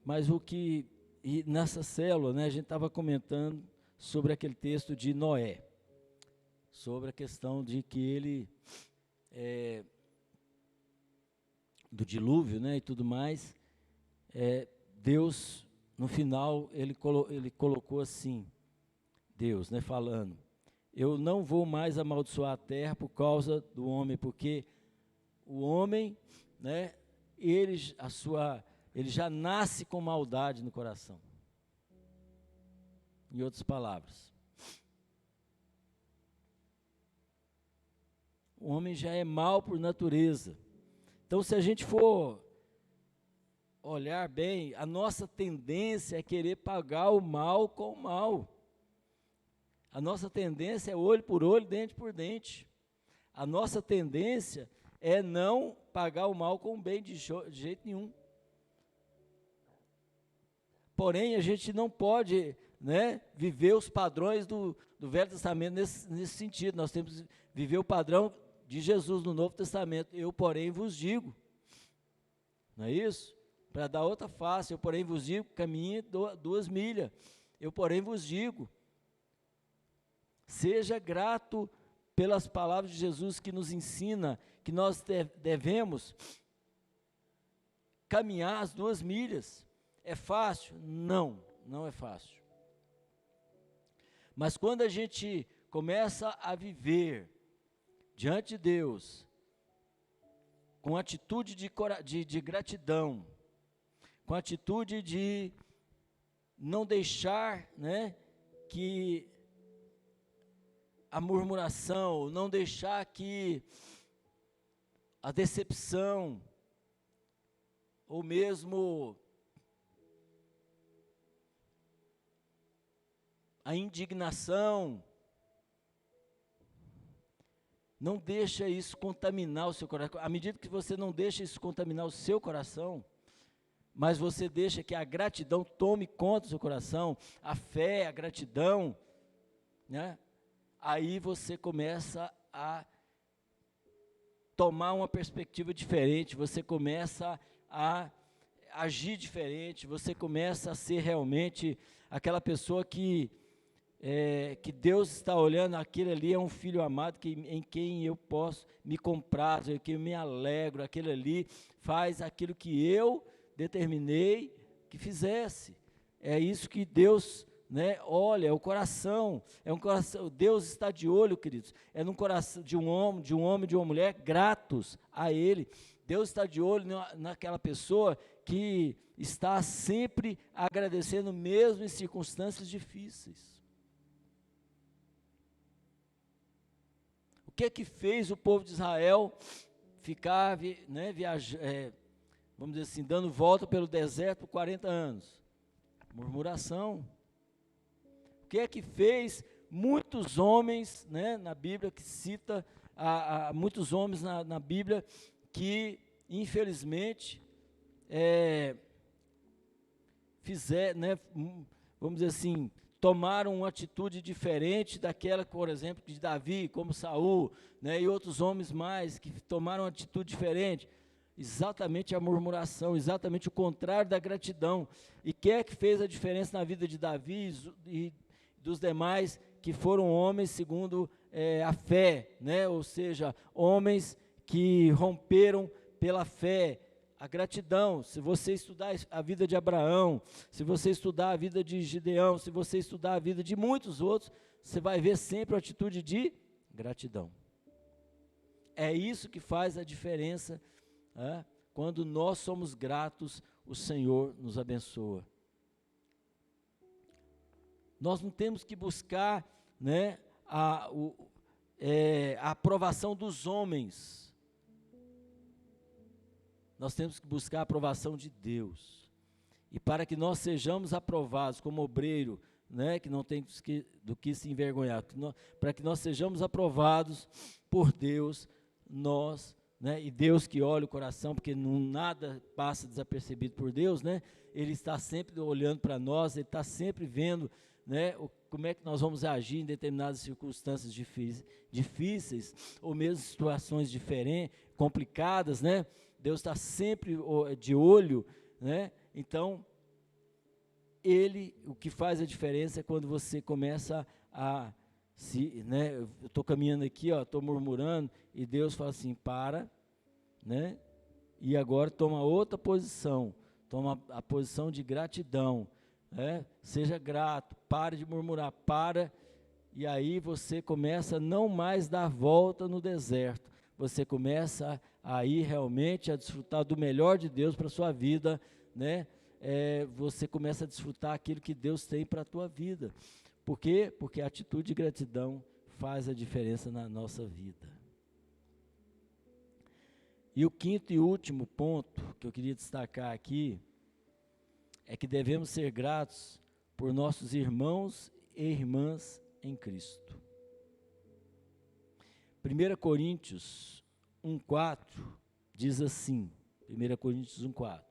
Mas e nessa célula, né, a gente estava comentando sobre aquele texto de Noé, sobre a questão de que ele, do dilúvio, né, e tudo mais, Deus, no final, ele colocou assim, Deus, né, falando, eu não vou mais amaldiçoar a terra por causa do homem, porque o homem, né, ele já nasce com maldade no coração. Em outras palavras, o homem já é mau por natureza. Então, se a gente for olhar bem, a nossa tendência é querer pagar o mal com o mal. A nossa tendência é olho por olho, dente por dente. A nossa tendência é não pagar o mal com o bem de jeito nenhum. Porém, a gente não pode, né, viver os padrões do Velho Testamento nesse sentido. Nós temos que viver o padrão de Jesus no Novo Testamento. Eu, porém, vos digo. Não é isso? Para dar outra face, eu, porém, vos digo, caminhe 2 milhas. Eu, porém, vos digo. Seja grato pelas palavras de Jesus que nos ensina que nós devemos caminhar as 2 milhas. É fácil? Não, não é fácil. Mas quando a gente começa a viver diante de Deus, com atitude de gratidão, com atitude de não deixar, né, que a murmuração, não deixar que a decepção, ou mesmo a indignação, não deixa isso contaminar o seu coração. À medida que você não deixa isso contaminar o seu coração, mas você deixa que a gratidão tome conta do seu coração, a fé, a gratidão, né? Aí você começa a tomar uma perspectiva diferente, você começa a agir diferente, você começa a ser realmente aquela pessoa que Deus está olhando, aquele ali é um filho amado em quem eu posso me comprazo, em quem eu me alegro, aquele ali faz aquilo que eu determinei que fizesse. É isso que Deus, né, olha, é o coração, Deus está de olho, queridos, é no coração de um homem, de uma mulher, gratos a Ele. Deus está de olho naquela pessoa que está sempre agradecendo, mesmo em circunstâncias difíceis. O que fez o povo de Israel ficar, né, vamos dizer assim, dando volta pelo deserto por 40 anos? Murmuração. O que fez muitos homens, né, na Bíblia, que cita muitos homens na Bíblia, que infelizmente né, vamos dizer assim, tomaram uma atitude diferente daquela, por exemplo, de Davi, como Saul, né, e outros homens mais que tomaram uma atitude diferente. Exatamente a murmuração, exatamente o contrário da gratidão. E quem é que fez a diferença na vida de Davi e dos demais que foram homens segundo a fé, né? Ou seja, homens que romperam pela fé, a gratidão. Se você estudar a vida de Abraão, se você estudar a vida de Gideão, se você estudar a vida de muitos outros, você vai ver sempre a atitude de gratidão. É isso que faz a diferença. Quando nós somos gratos, o Senhor nos abençoa. Nós não temos que buscar, né, a aprovação dos homens. Nós temos que buscar a aprovação de Deus. E para que nós sejamos aprovados como obreiro, né, que não tem do que se envergonhar, para que nós sejamos aprovados por Deus, né, e Deus que olha o coração, porque nada passa desapercebido por Deus, né? Ele está sempre olhando para nós, Ele está sempre vendo, né, como é que nós vamos agir em determinadas circunstâncias difíceis, ou mesmo situações diferentes, complicadas, né? Deus está sempre de olho, né? Então, o que faz a diferença é quando você começa né, eu estou caminhando aqui, estou murmurando, e Deus fala assim, para, né, e agora toma outra posição, toma a posição de gratidão, né, seja grato, pare de murmurar, e aí você começa a não mais dar volta no deserto, você começa a ir realmente a desfrutar do melhor de Deus para a sua vida, né, você começa a desfrutar aquilo que Deus tem para a tua vida. Por quê? Porque a atitude de gratidão faz a diferença na nossa vida. E o quinto e último ponto que eu queria destacar aqui é que devemos ser gratos por nossos irmãos e irmãs em Cristo. 1 Coríntios 1,4 diz assim, 1 Coríntios 1,4.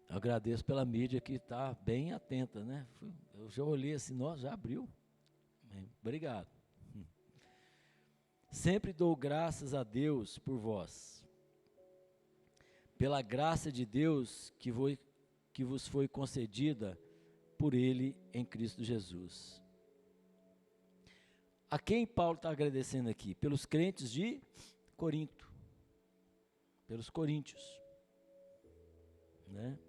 Eu agradeço pela mídia que está bem atenta, né? Eu já olhei assim, nossa, já abriu. Obrigado. Sempre dou graças a Deus por vós, pela graça de Deus que vos foi concedida por Ele em Cristo Jesus. A quem Paulo está agradecendo aqui? Pelos crentes de Corinto, pelos coríntios, né?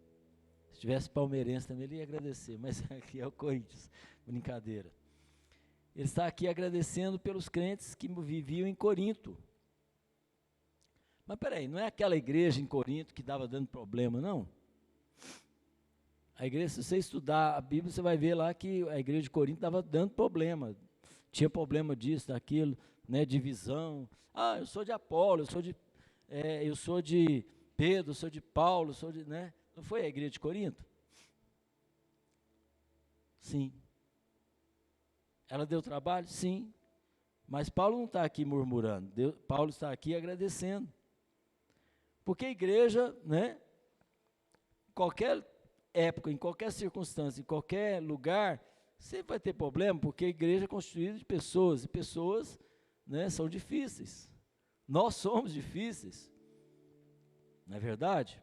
tivesse palmeirense também, ele ia agradecer, mas aqui é o Corinthians, brincadeira. Ele está aqui agradecendo pelos crentes que viviam em Corinto. Mas peraí, não é aquela igreja em Corinto que estava dando problema, não? A igreja, se você estudar a Bíblia, você vai ver lá que a igreja de Corinto estava dando problema. Tinha problema disso, daquilo, né, divisão. Ah, eu sou de Apolo, eu sou de Pedro, eu sou de Paulo, né? Não foi a igreja de Corinto? Sim. Ela deu trabalho? Sim. Mas Paulo não está aqui murmurando, Paulo está aqui agradecendo. Porque a igreja, né, qualquer época, em qualquer circunstância, em qualquer lugar, sempre vai ter problema, porque a igreja é constituída de pessoas, e pessoas, né, são difíceis. Nós somos difíceis, não é verdade?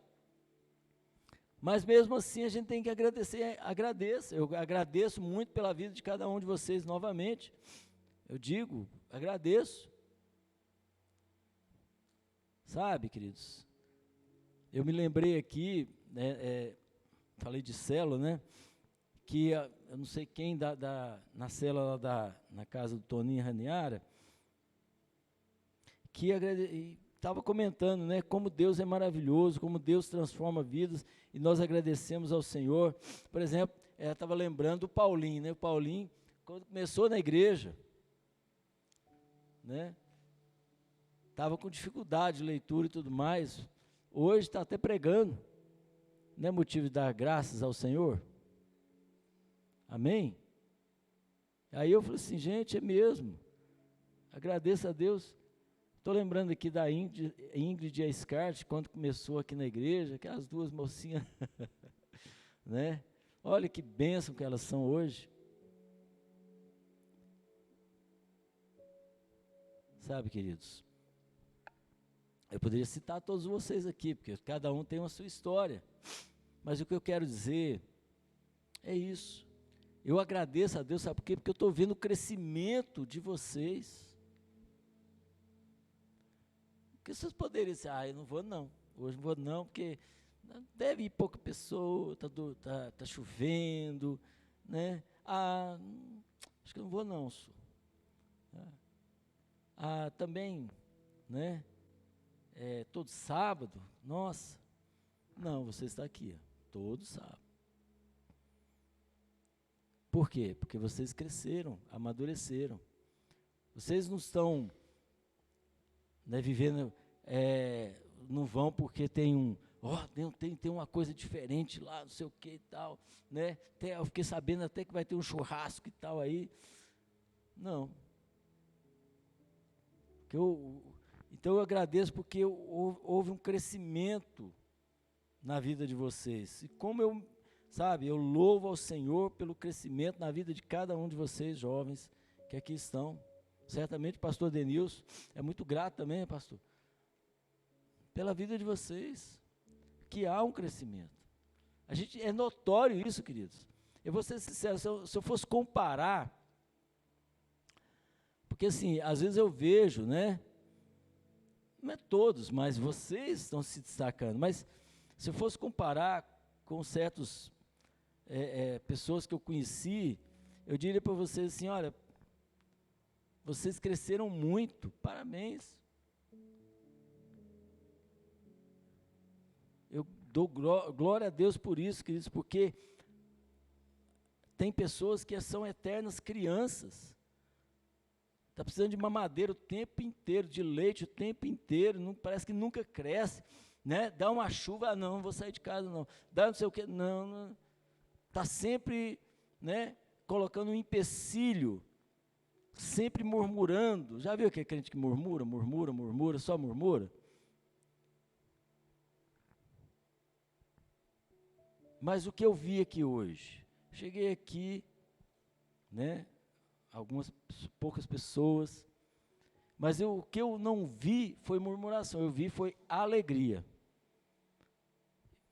Mas mesmo assim a gente tem que agradecer, eu agradeço muito pela vida de cada um de vocês novamente, eu digo, agradeço. Sabe, queridos, eu me lembrei aqui, né, falei de célula, né, que eu não sei quem na célula na casa do Toninho Raniara, que estava comentando, né, como Deus é maravilhoso, como Deus transforma vidas, e nós agradecemos ao Senhor. Por exemplo, estava lembrando do Paulinho, né, o Paulinho, quando começou na igreja, né, estava com dificuldade de leitura e tudo mais, hoje está até pregando, não é motivo de dar graças ao Senhor? Amém? Aí eu falei assim, gente, é mesmo, agradeço a Deus. Estou lembrando aqui da Ingrid e a Scarlett, quando começou aqui na igreja, aquelas duas mocinhas, né? Olha que bênção que elas são hoje. Sabe, queridos, eu poderia citar todos vocês aqui, porque cada um tem uma sua história, mas o que eu quero dizer é isso. Eu agradeço a Deus, sabe por quê? Porque eu estou vendo o crescimento de vocês. Porque vocês poderiam dizer, eu não vou não, hoje não vou não, porque deve ir pouca pessoa, tá chovendo, né? Acho que eu não vou não, senhor. Também, né? Todo sábado, nossa, não, você está aqui, todo sábado. Por quê? Porque vocês cresceram, amadureceram. Vocês não estão, né, vivendo, não vão porque tem tem uma coisa diferente lá, não sei o que e tal, né? Eu fiquei sabendo até que vai ter um churrasco e tal aí. Não. Então eu agradeço porque houve um crescimento na vida de vocês. E como eu louvo ao Senhor pelo crescimento na vida de cada um de vocês, jovens, que aqui estão. Certamente o pastor Denilson é muito grato também, pastor, pela vida de vocês, que há um crescimento. É notório isso, queridos. Eu vou ser sincero, se eu fosse comparar, porque assim, às vezes eu vejo, né, não é todos, mas vocês estão se destacando, mas se eu fosse comparar com certos pessoas que eu conheci, eu diria para vocês assim, olha, vocês cresceram muito, parabéns. Eu dou glória a Deus por isso, queridos, porque tem pessoas que são eternas crianças, está precisando de mamadeira o tempo inteiro, de leite o tempo inteiro, parece que nunca cresce, né? Dá uma chuva, não vou sair de casa não, dá não sei o que, não, está sempre, né, colocando um empecilho, sempre murmurando. Já viu que é crente que murmura, só murmura? Mas o que eu vi aqui hoje, cheguei aqui, né, algumas poucas pessoas, mas o que eu não vi foi murmuração, eu vi foi alegria.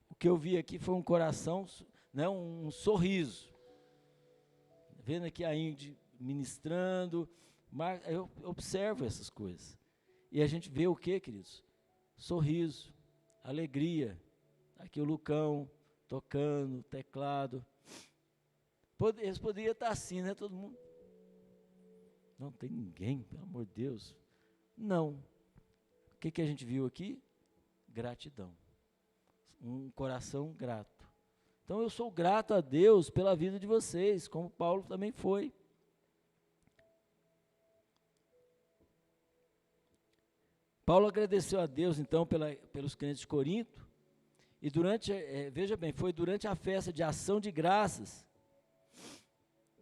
O que eu vi aqui foi um coração, né, um sorriso. Vendo aqui a Índia ministrando, eu observo essas coisas. E a gente vê o que, queridos? Sorriso, alegria. Aqui o Lucão, tocando, teclado. Eles poderiam estar assim, né? Todo mundo. Não tem ninguém, pelo amor de Deus. Não. O que a gente viu aqui? Gratidão. Um coração grato. Então eu sou grato a Deus pela vida de vocês, como Paulo também foi. Paulo agradeceu a Deus, então, pelos crentes de Corinto, e veja bem, foi durante a festa de ação de graças,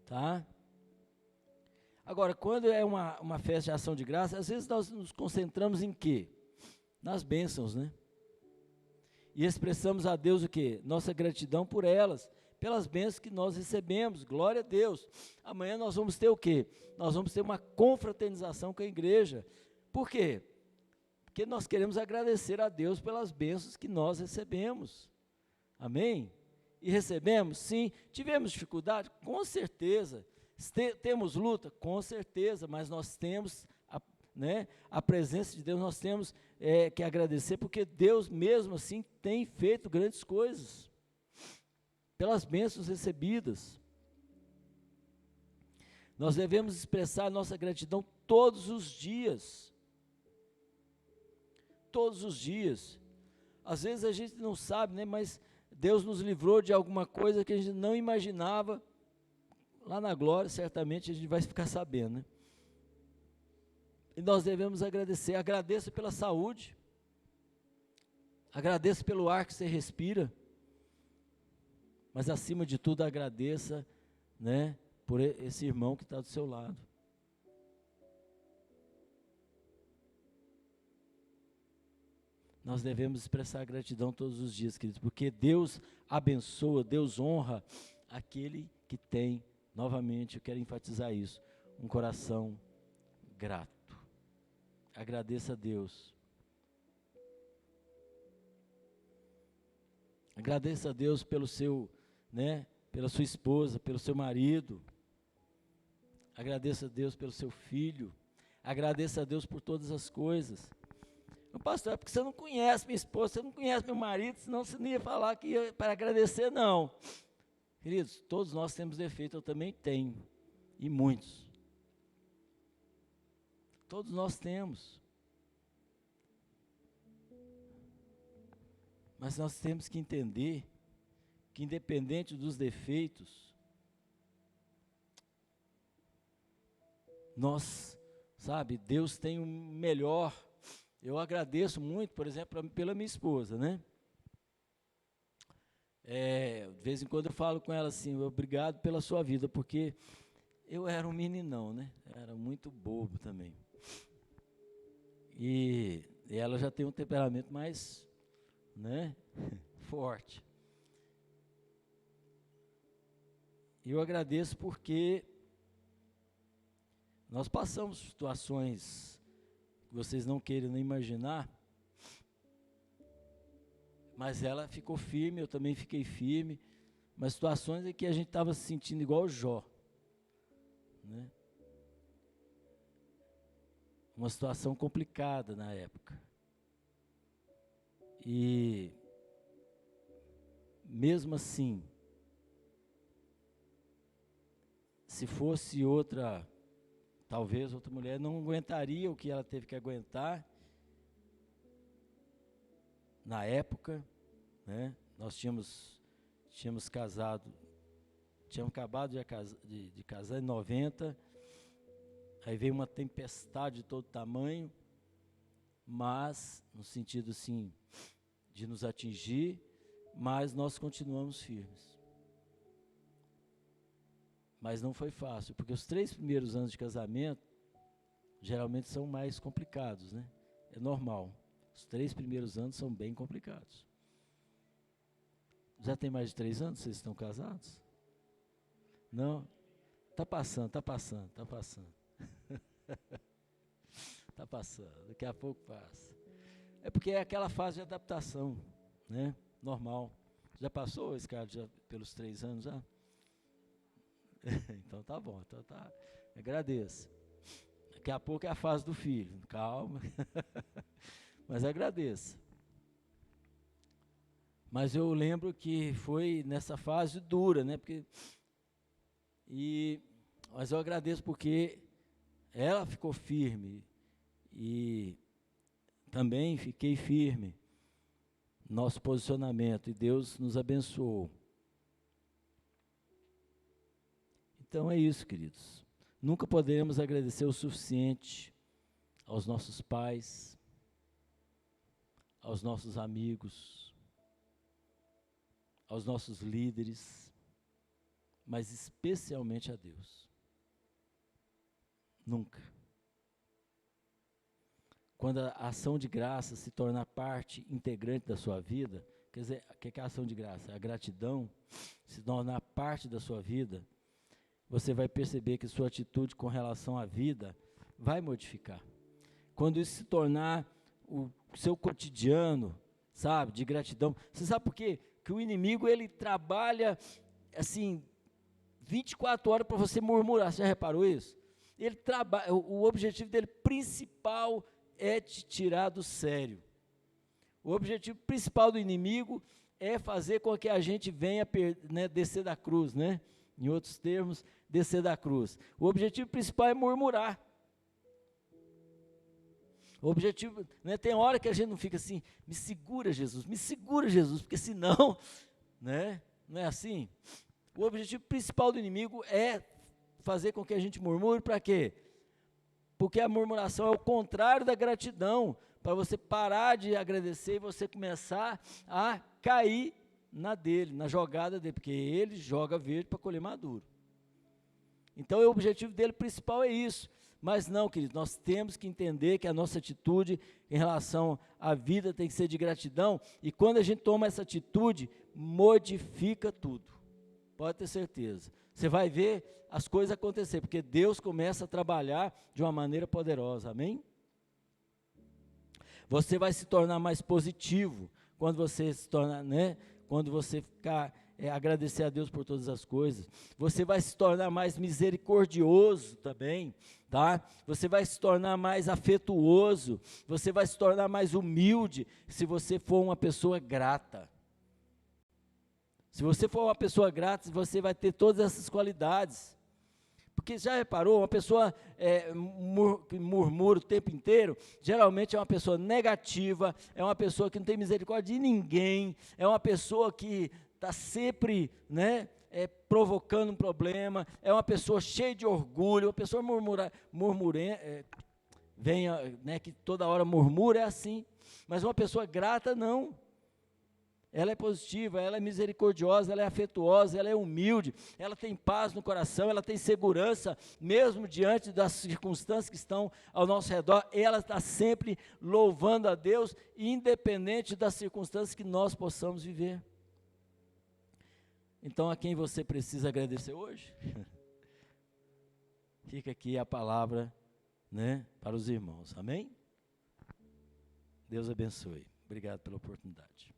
tá? Agora, quando é uma festa de ação de graças, às vezes nós nos concentramos em quê? Nas bênçãos, né? E expressamos a Deus o quê? Nossa gratidão por elas, pelas bênçãos que nós recebemos, glória a Deus. Amanhã nós vamos ter o quê? Nós vamos ter uma confraternização com a igreja. Por quê? Porque nós queremos agradecer a Deus pelas bênçãos que nós recebemos. Amém? E recebemos? Sim. Tivemos dificuldade? Com certeza. Temos luta? Com certeza, mas nós temos a presença de Deus, nós temos que agradecer, porque Deus mesmo assim tem feito grandes coisas, pelas bênçãos recebidas. Nós devemos expressar nossa gratidão todos os dias. Todos os dias. Às vezes a gente não sabe, né, mas Deus nos livrou de alguma coisa que a gente não imaginava. Lá na glória, certamente a gente vai ficar sabendo, né? E nós devemos agradecer. Agradeça pela saúde. Agradeça pelo ar que você respira. Mas acima de tudo, agradeça, né, por esse irmão que está do seu lado. Nós devemos expressar gratidão todos os dias, queridos, porque Deus abençoa, Deus honra aquele que tem, novamente, eu quero enfatizar isso, um coração grato. Agradeça a Deus. Agradeça a Deus pelo seu, né, pela sua esposa, pelo seu marido. Agradeça a Deus pelo seu filho. Agradeça a Deus por todas as coisas. Pastor, é porque você não conhece minha esposa, você não conhece meu marido, senão você não ia falar que ia para agradecer, não. Queridos, todos nós temos defeito, eu também tenho, e muitos. Todos nós temos. Mas nós temos que entender que, independente dos defeitos, Deus tem o melhor. Eu agradeço muito, por exemplo, pela minha esposa, né? De vez em quando eu falo com ela assim, obrigado pela sua vida, porque eu era um meninão, né? Era muito bobo também. E ela já tem um temperamento mais, né, forte. E eu agradeço porque nós passamos situações que vocês não queiram nem imaginar, mas ela ficou firme, eu também fiquei firme, mas situações em que a gente estava se sentindo igual Jó, né? Uma situação complicada na época. E mesmo assim, se fosse talvez outra mulher não aguentaria o que ela teve que aguentar na época, né? Nós tínhamos casado, tínhamos acabado de casar em 90, aí veio uma tempestade de todo tamanho, mas no sentido assim, de nos atingir, mas nós continuamos firmes. Mas não foi fácil, porque os 3 primeiros anos de casamento, geralmente são mais complicados, né? É normal. Os 3 primeiros anos são bem complicados. Já tem mais de 3 anos que vocês estão casados? Não? Está passando. Está passando, daqui a pouco passa. É porque é aquela fase de adaptação, né? Normal. Já passou, Ricardo, já pelos 3 anos já? Então tá bom, então tá. Agradeço. Daqui a pouco é a fase do filho, calma. Mas agradeço. Mas eu lembro que foi nessa fase dura, né? Mas eu agradeço porque ela ficou firme e também fiquei firme no nosso posicionamento, e Deus nos abençoou. Então é isso, queridos. Nunca poderemos agradecer o suficiente aos nossos pais, aos nossos amigos, aos nossos líderes, mas especialmente a Deus. Nunca. Quando a ação de graça se tornar parte integrante da sua vida, quer dizer, o que é a ação de graça? A gratidão se tornar parte da sua vida, você vai perceber que sua atitude com relação à vida vai modificar. Quando isso se tornar o seu cotidiano, sabe, de gratidão. Você sabe por quê? Que o inimigo, ele trabalha, assim, 24 horas para você murmurar. Você já reparou isso? Ele trabalha, o objetivo dele principal é te tirar do sério. O objetivo principal do inimigo é fazer com que a gente venha descer da cruz, né? Em outros termos, descer da cruz. O objetivo principal é murmurar. O objetivo, né, tem hora que a gente não fica assim, me segura Jesus, porque senão, né, não é assim? O objetivo principal do inimigo é fazer com que a gente murmure, para quê? Porque a murmuração é o contrário da gratidão, para você parar de agradecer e você começar a cair na jogada dele, porque ele joga verde para colher maduro. Então o objetivo dele principal é isso. Mas não, querido, nós temos que entender que a nossa atitude em relação à vida tem que ser de gratidão, e quando a gente toma essa atitude, modifica tudo. Pode ter certeza. Você vai ver as coisas acontecer, porque Deus começa a trabalhar de uma maneira poderosa, amém? Você vai se tornar mais positivo quando você se torna, né? Quando você ficar agradecer a Deus por todas as coisas. Você vai se tornar mais misericordioso também, tá? Você vai se tornar mais afetuoso, você vai se tornar mais humilde se você for uma pessoa grata. Se você for uma pessoa grata, você vai ter todas essas qualidades. Porque já reparou, uma pessoa que murmura o tempo inteiro, geralmente é uma pessoa negativa, é uma pessoa que não tem misericórdia de ninguém, é uma pessoa que está sempre, né, provocando um problema, é uma pessoa cheia de orgulho, uma pessoa que toda hora murmura, é assim. Mas uma pessoa grata, não. Ela é positiva, ela é misericordiosa, ela é afetuosa, ela é humilde, ela tem paz no coração, ela tem segurança, mesmo diante das circunstâncias que estão ao nosso redor, ela está sempre louvando a Deus, independente das circunstâncias que nós possamos viver. Então, a quem você precisa agradecer hoje? Fica aqui a palavra, né, para os irmãos, amém? Deus abençoe. Obrigado pela oportunidade.